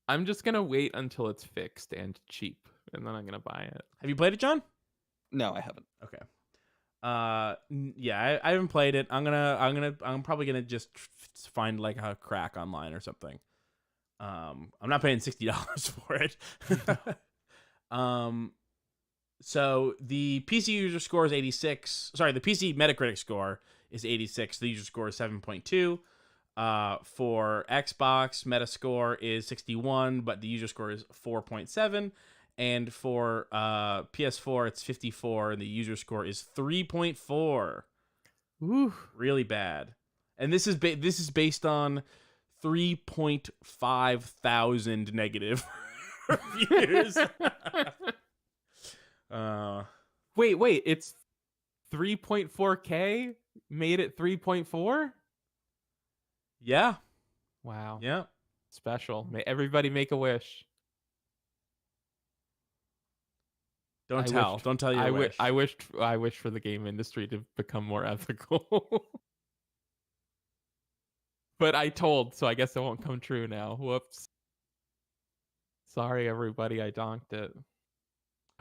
I'm just gonna wait until it's fixed and cheap, and then I'm gonna buy it. Have you played it, John? No, I haven't. Okay. Yeah, I haven't played it. I'm probably gonna just find like a crack online or something. I'm not paying $60 for it. So the PC user score is 86. Sorry, the PC Metacritic score is 86. The user score is 7.2. For Xbox, Metascore is 61, but the user score is 4.7. And for PS4, it's 54, and the user score is 3.4. Ooh. Really bad. And this is based on 3.5 thousand negative reviews. Wait, it's 3.4K made it 3.4? Yeah. Wow. Yeah. Special. May everybody make a wish. Don't tell your wish. I wish for the game industry to become more ethical. But I told, so I guess it won't come true now. Whoops. Sorry, everybody, I donked it.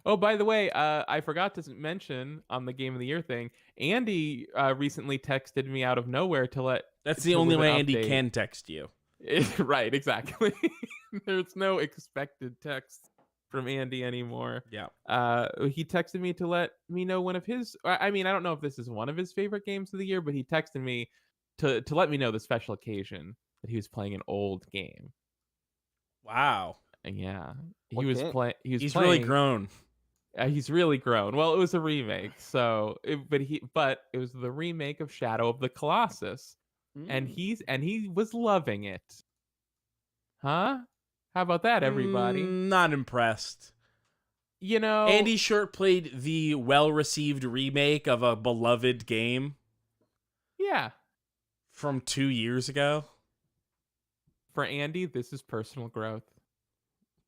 Oh, by the way, I forgot to mention on the Game of the Year thing, Andy recently texted me out of nowhere to let... That's the only way Andy can text you. Right, exactly. There's no expected text from Andy anymore. Yeah. He texted me to let me know one of his... I mean, I don't know if this is one of his favorite games of the year, but he texted me to let me know the special occasion that he was playing an old game. Wow. And yeah. What game? He's really grown. He's really grown. Well, it was a remake, so but it was the remake of Shadow of the Colossus, and he was loving it. Huh? How about that, everybody? Not impressed. You know, Andy Short played the well-received remake of a beloved game. Yeah. From 2 years ago. For Andy, this is personal growth.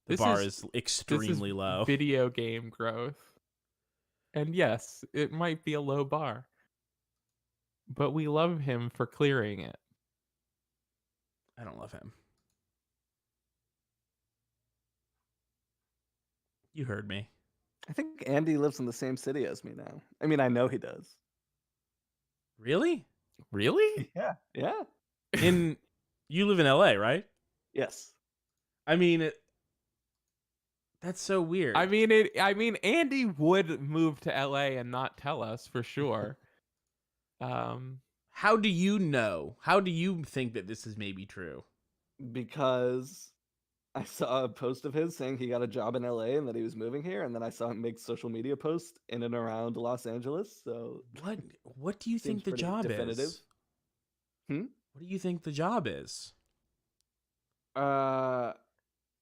The bar is extremely low. Video game growth. And yes, it might be a low bar. But we love him for clearing it. I don't love him. You heard me. I think Andy lives in the same city as me now. I mean, I know he does. Really? Really? Yeah. Yeah. You live in LA, right? Yes. I mean, that's so weird. I mean, Andy would move to LA and not tell us for sure. How do you know? How do you think that this is maybe true? Because I saw a post of his saying he got a job in LA and that he was moving here, and then I saw him make social media posts in and around Los Angeles. So what do you think the pretty job definitive. is? Hmm? What do you think the job is?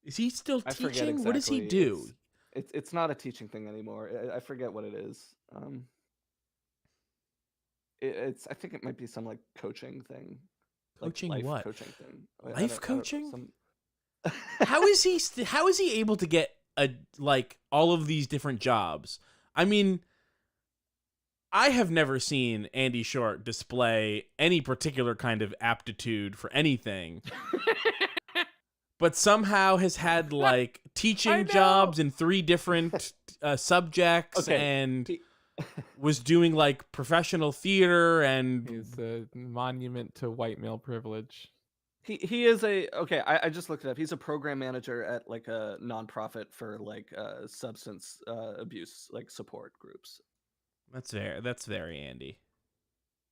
Is he still I forget teaching? What does he exactly. do? It's not a teaching thing anymore. I forget what it is. I think it might be some like coaching thing. Coaching life what? Coaching thing. Life coaching? Some... How is he able to get all of these different jobs? I mean, I have never seen Andy Short display any particular kind of aptitude for anything. But somehow has had like teaching jobs in 3 different subjects and was doing like professional theater and He's a monument to white male privilege. He is I just looked it up. He's a program manager at like a nonprofit for like substance abuse like support groups. That's very Andy.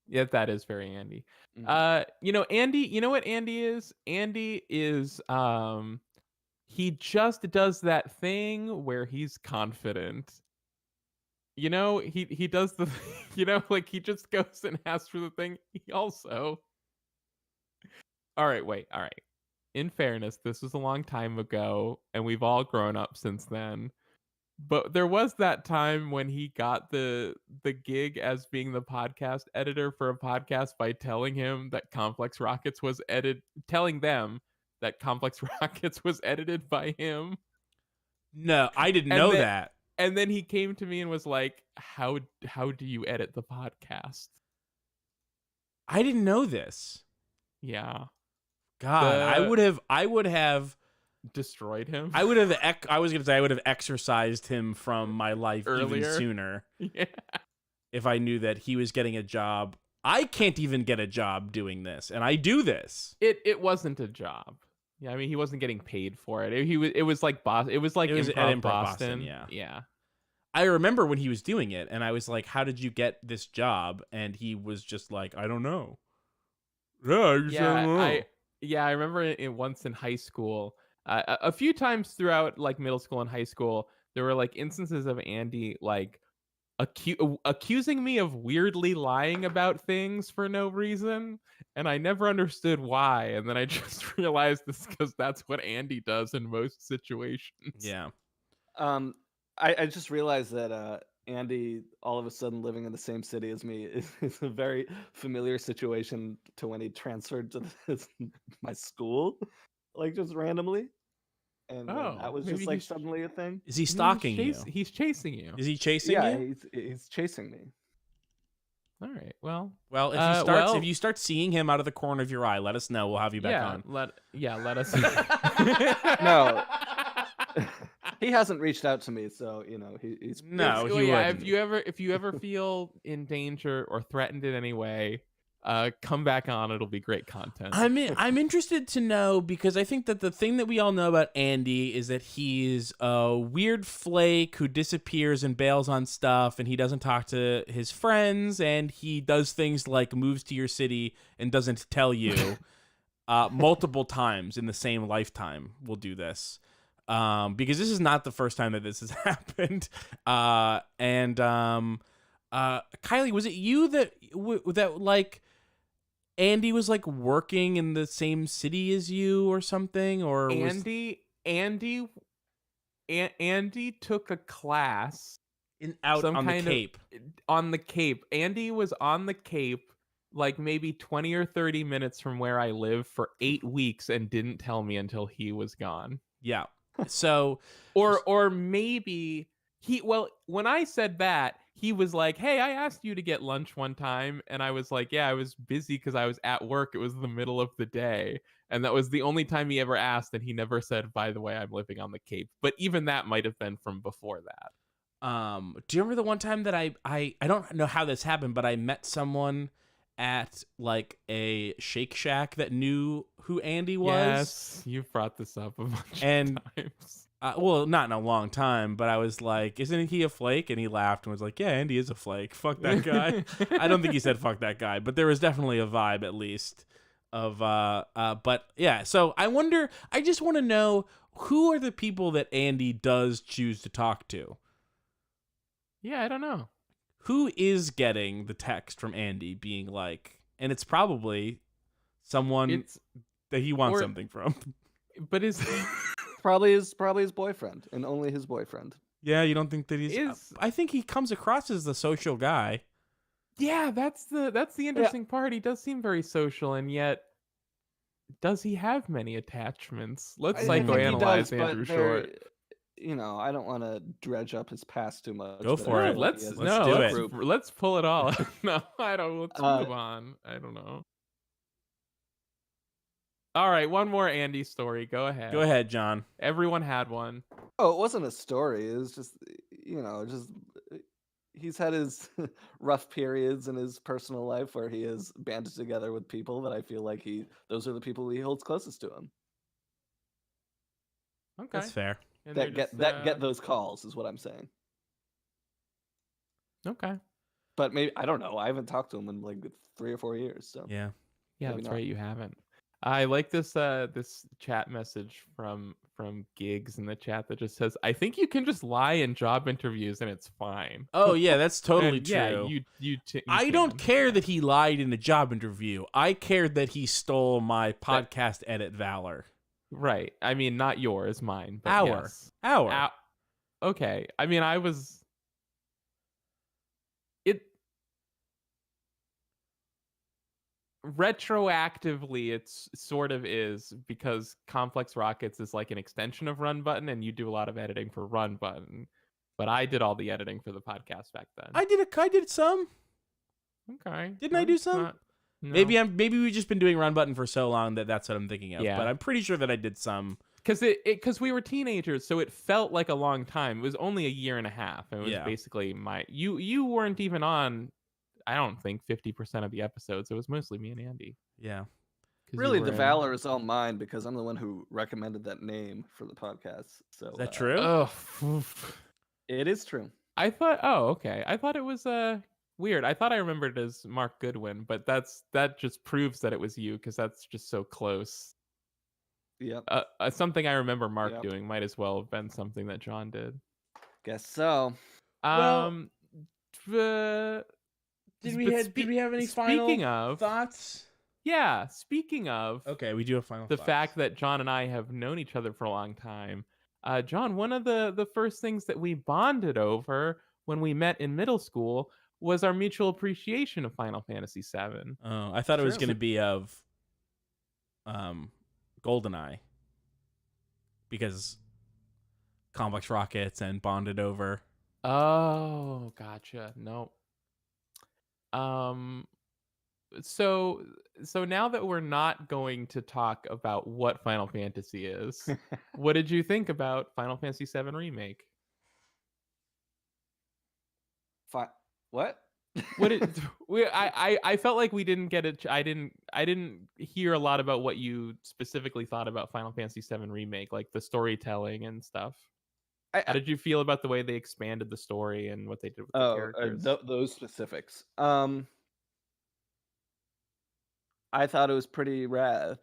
Yeah, that is very Andy. Mm-hmm. Andy, you know what Andy is? Andy is he just does that thing where he's confident. You know, he does the like he just goes and asks for the thing. He also All right, wait. All right. In fairness, this was a long time ago and we've all grown up since then. But there was that time when he got the gig as being the podcast editor for a podcast by telling them that Complex Rockets was edited by him. No, I didn't And know then- that. And then he came to me and was like, how do you edit the podcast? I didn't know this. Yeah. God, I The- would have Destroyed him. I would have I was gonna say I would have exorcised him from my life even Earlier. sooner Yeah. if I knew that he was getting a job. I can't even get a job doing this, and I do this. It wasn't a job. Yeah, I mean he wasn't getting paid for it. It was like Boston. It was like It was at Improv Improv Boston. Boston, Yeah. I remember when he was doing it, and I was like, "How did you get this job?" And he was just like, "I don't know." Yeah, I remember it once in high school. A few times throughout like middle school and high school, there were like instances of Andy like accusing me of weirdly lying about things for no reason, and I never understood why. And then I just realized this because that's what Andy does in most situations. Yeah. I just realized that Andy, all of a sudden living in the same city as me, is a very familiar situation to when he transferred to my school, like just randomly, and Oh, that was maybe just like he's- suddenly a thing. Is he stalking you? He's chasing you. Is he chasing Yeah, you? he's chasing me. All right. Well, Well, if you start seeing him out of the corner of your eye, let us know. We'll have you back on. let us. No. He hasn't reached out to me, so he's No, Well, he yeah, wouldn't. if you ever feel in danger or threatened in any way, come back on. It'll be great content. I'm interested to know because I think that the thing that we all know about Andy is that he's a weird flake who disappears and bails on stuff, and he doesn't talk to his friends, and he does things like moves to your city and doesn't tell you. Multiple times in the same lifetime will do this. Because this is not the first time that this has happened. Kylie, was it you that like Andy was like working in the same city as you or something? Or Andy took a class out some on the kind of- Cape? on the Cape. Andy was on the Cape like maybe 20 or 30 minutes from where I live for 8 weeks and didn't tell me until he was gone. Yeah. So Or maybe when I said that, he was like, "Hey, I asked you to get lunch one time," and I was like, "Yeah, I was busy because I was at work. It was the middle of the day." And that was the only time he ever asked, and he never said, "By the way, I'm living on the Cape." But even that might have been from before that. do you remember the one time that I don't know how this happened, but I met someone at like a Shake Shack that knew who Andy was? Yes, you've brought this up a bunch And- of times. Well, not in a long time, but I was like, "Isn't he a flake?" And he laughed and was like, "Yeah, Andy is a flake. Fuck that guy." I don't think he said "fuck that guy," but there was definitely a vibe, at least, of But yeah, so I just want to know, who are the people that Andy does choose to talk to? Yeah, I don't know. Who is getting the text from Andy being like, and it's probably someone It's that he wants or- something from. but is probably his boyfriend and only his boyfriend. Yeah, you don't think that he's? Is- I think he comes across as the social guy. Yeah, that's the interesting part. He does seem very social, and yet does he have many attachments? Let's I think he psychoanalyze does, but Andrew they're- Short. I don't want to dredge up his past too much. Go but for I it. feel like he has let's a do support it. group. Let's pull it all. No, I don't. Let's Uh, move on. I don't know. All right, one more Andy story. Go ahead. Go ahead, John. Everyone had one. Oh, it wasn't a story. It was just, he's had his rough periods in his personal life where he has banded together with people that I feel like those are the people he holds closest to him. Okay. That's fair. And That they're get just, get those calls is what I'm saying. Okay. But maybe I don't know. I haven't talked to him in like 3 or 4 years. So Yeah. Yeah, Maybe that's not. right. You haven't. I like this this chat message from from Gigs in the chat that just says, "I think you can just lie in job interviews and it's fine." Oh yeah, that's totally And true. yeah, you I don't can. care Yeah. that he lied in a job interview. I cared that he stole my podcast edit valor. Right. I mean, not yours, mine, but Our. yes. Our. Okay. I mean, it retroactively it's sort of is, because Complex Rockets is like an extension of Run Button and you do a lot of editing for Run Button. But I did all the editing for the podcast back then. I did some. Okay. Didn't I do some? No. Maybe we've just been doing Run Button for so long that's what I'm thinking of. Yeah. But I'm pretty sure that I did some. Because we were teenagers, so it felt like a long time. It was only a year and a half. And it was Yeah. basically you weren't even on, I don't think, 50% of the episodes. It was mostly me and Andy. Yeah. 'Cause you Really, were the in- valor is all mine because I'm the one who recommended that name for the podcast. So Is that true? Oh, it is true. I thought. Oh, okay. I thought it was weird. I thought I remembered it as Mark Goodwin, but that just proves that it was you, because that's just so close. Yep. Something I remember Mark Yep. doing might as well have been something that John did. Guess so. Well, Did Did we have any final thoughts? Yeah, speaking of Okay, we do have final the thoughts. fact that John and I have known each other for a long time, John, one of the first things that we bonded over when we met in middle school was our mutual appreciation of Final Fantasy VII. Oh, I thought it was True. going to be of GoldenEye, because Complex Rockets and bonded over. Oh, gotcha. No. So now that we're not going to talk about what Final Fantasy is, what did you think about Final Fantasy VII Remake? What? I felt like we didn't get it. I didn't hear a lot about what you specifically thought about Final Fantasy VII Remake, like the storytelling and stuff. How did you feel about the way they expanded the story and what they did with the characters? Those specifics. I thought it was pretty rad.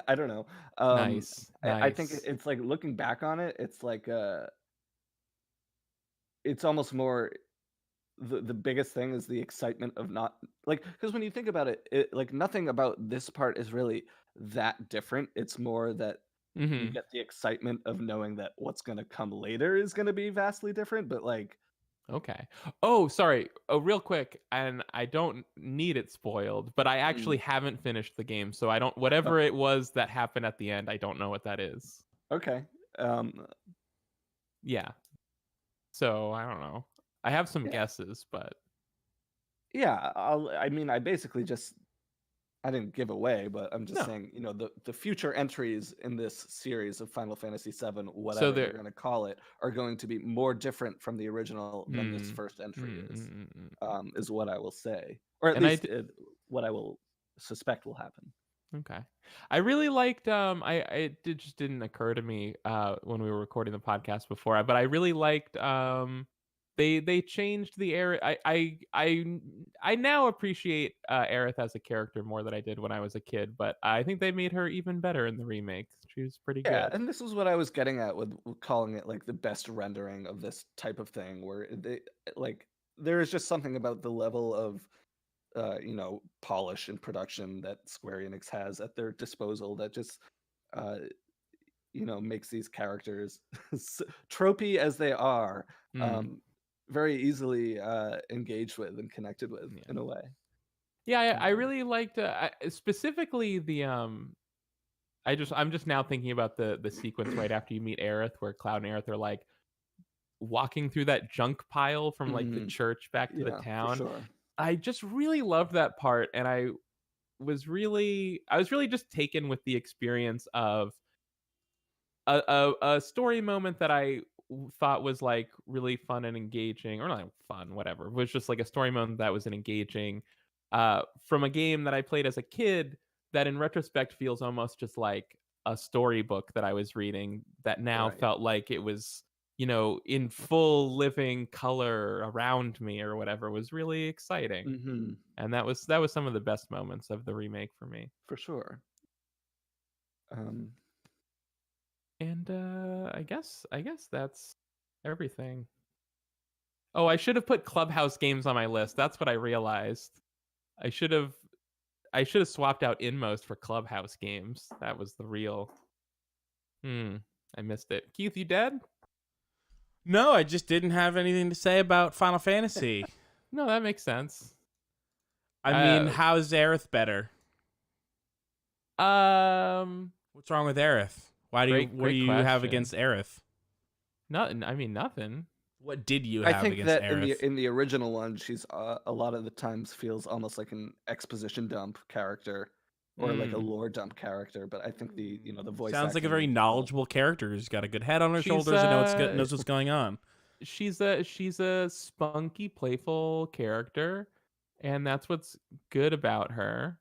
I don't know. Nice. I think it's like, looking back on it, it's like it's almost more the biggest thing is the excitement of not, like, because when you think about it, like, nothing about this part is really that different. It's more that you get the excitement of knowing that what's going to come later is going to be vastly different, but like, Okay. Oh, sorry. Oh, real quick, and I don't need it spoiled, but I actually haven't finished the game, so I don't. Whatever it was that happened at the end, I don't know what that is. okay. Yeah. So I don't know. I have some guesses, but Yeah, I mean, I basically just, I didn't give away, but I'm just saying, you know, the future entries in this series of Final Fantasy VII, whatever they're going to call it, are going to be more different from the original than this first entry is what I will say, or at least what I will suspect will happen. Okay. I really liked it just didn't occur to me when we were recording the podcast before, but I really liked they changed the Aerith. I now appreciate Aerith as a character more than I did when I was a kid, but I think they made her even better in the remake. She was pretty good. Yeah, and this is what I was getting at with calling it like the best rendering of this type of thing, where they, like, there is just something about the level of you know, polish and production that Square Enix has at their disposal that just you know, makes these characters, tropey as they are, very easily engaged with and connected with in a way. Yeah, I really liked specifically the I'm just now thinking about the sequence right after you meet Aerith, where Cloud and Aerith are like walking through that junk pile from like the church back to the town. For sure. I just really loved that part, and I was really just taken with the experience of a story moment that I thought was like really fun and engaging, or not fun, whatever. It was just like a story moment that was an engaging from a game that I played as a kid that in retrospect feels almost just like a storybook that I was reading that now felt like it was, you know, in full living color around me or whatever. Was really exciting. And that was some of the best moments of the remake for me. For sure. And I guess that's everything. Oh, I should have put Clubhouse games on my list. That's what I realized. I should have swapped out Inmost for Clubhouse games. That was the real. I missed it. Keith, you dead? No, I just didn't have anything to say about Final Fantasy. No, that makes sense. I mean, how's Aerith better? What's wrong with Aerith? What do you have question. against Aerith? Nothing. I mean, nothing. What did you I have think against that Aerith? in the original one, she's a lot of the times feels almost like an exposition dump character or like a lore dump character. But I think the voice Sounds like a acting very is- knowledgeable character who's got a good head on her She's, shoulders and knows what's going on. She's a spunky, playful character, and that's what's good about her.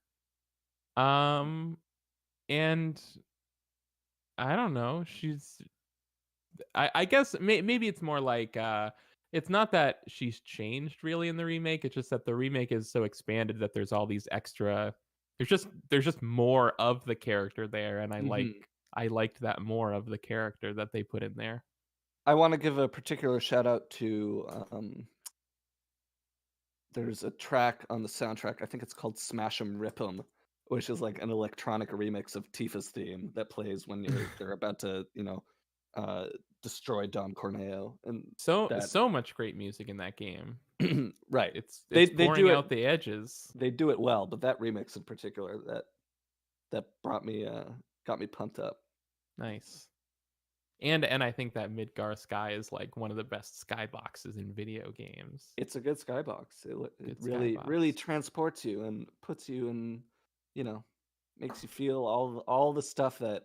And I don't know. I guess maybe it's more like it's not that she's changed really in the remake. It's just that the remake is so expanded that there's all these extra. There's just more of the character there, and I liked that more of the character that they put in there. I want to give a particular shout out to there's a track on the soundtrack. I think it's called Smash 'em Rip 'em, which is like an electronic remix of Tifa's theme that plays when they're about to destroy Dom Corneo. And So much great music in that game. right, It's they pouring do out the edges. They do it well, but that remix in particular that got me pumped up. Nice. And I think that Midgar Sky is like one of the best skyboxes in video games. It's a good skybox. It Good really skybox. transports you and puts you in, makes you feel all the stuff that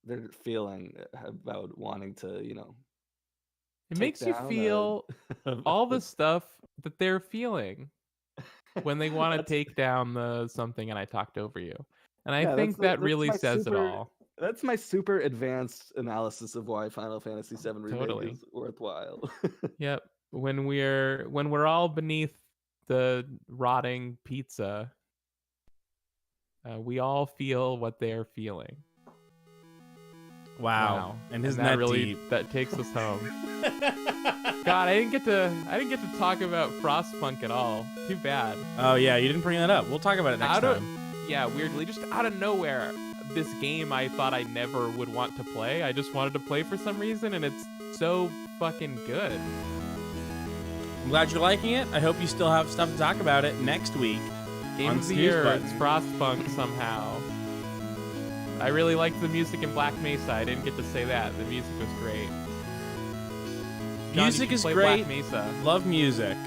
they're feeling about wanting to, It take makes you down feel all the stuff that they're feeling when they want to take down something and I talked over you. And I think that really says it all. That's my super advanced analysis of why Final Fantasy VII Remake Totally. is worthwhile. Yep. When we're all beneath the rotting pizza, we all feel what they're feeling. Wow. And isn't that really deep? that takes us home. God, I didn't get to talk about Frostpunk at all. Too bad. Oh yeah, you didn't bring that up. We'll talk about it next time. Yeah, weirdly, just out of nowhere, this game I thought I never would want to play. I just wanted to play for some reason, and it's so fucking good. I'm glad you're liking it. I hope you still have stuff to talk about it next week. Game on of the Snooze Year, Button. it's Frostpunk somehow. I really liked the music in Black Mesa. I didn't get to say that. The music was great. John, Music you is should play great. Black Mesa. Love music.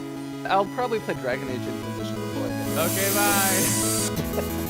I'll probably play Dragon Age Inquisition before I get it. Okay, bye.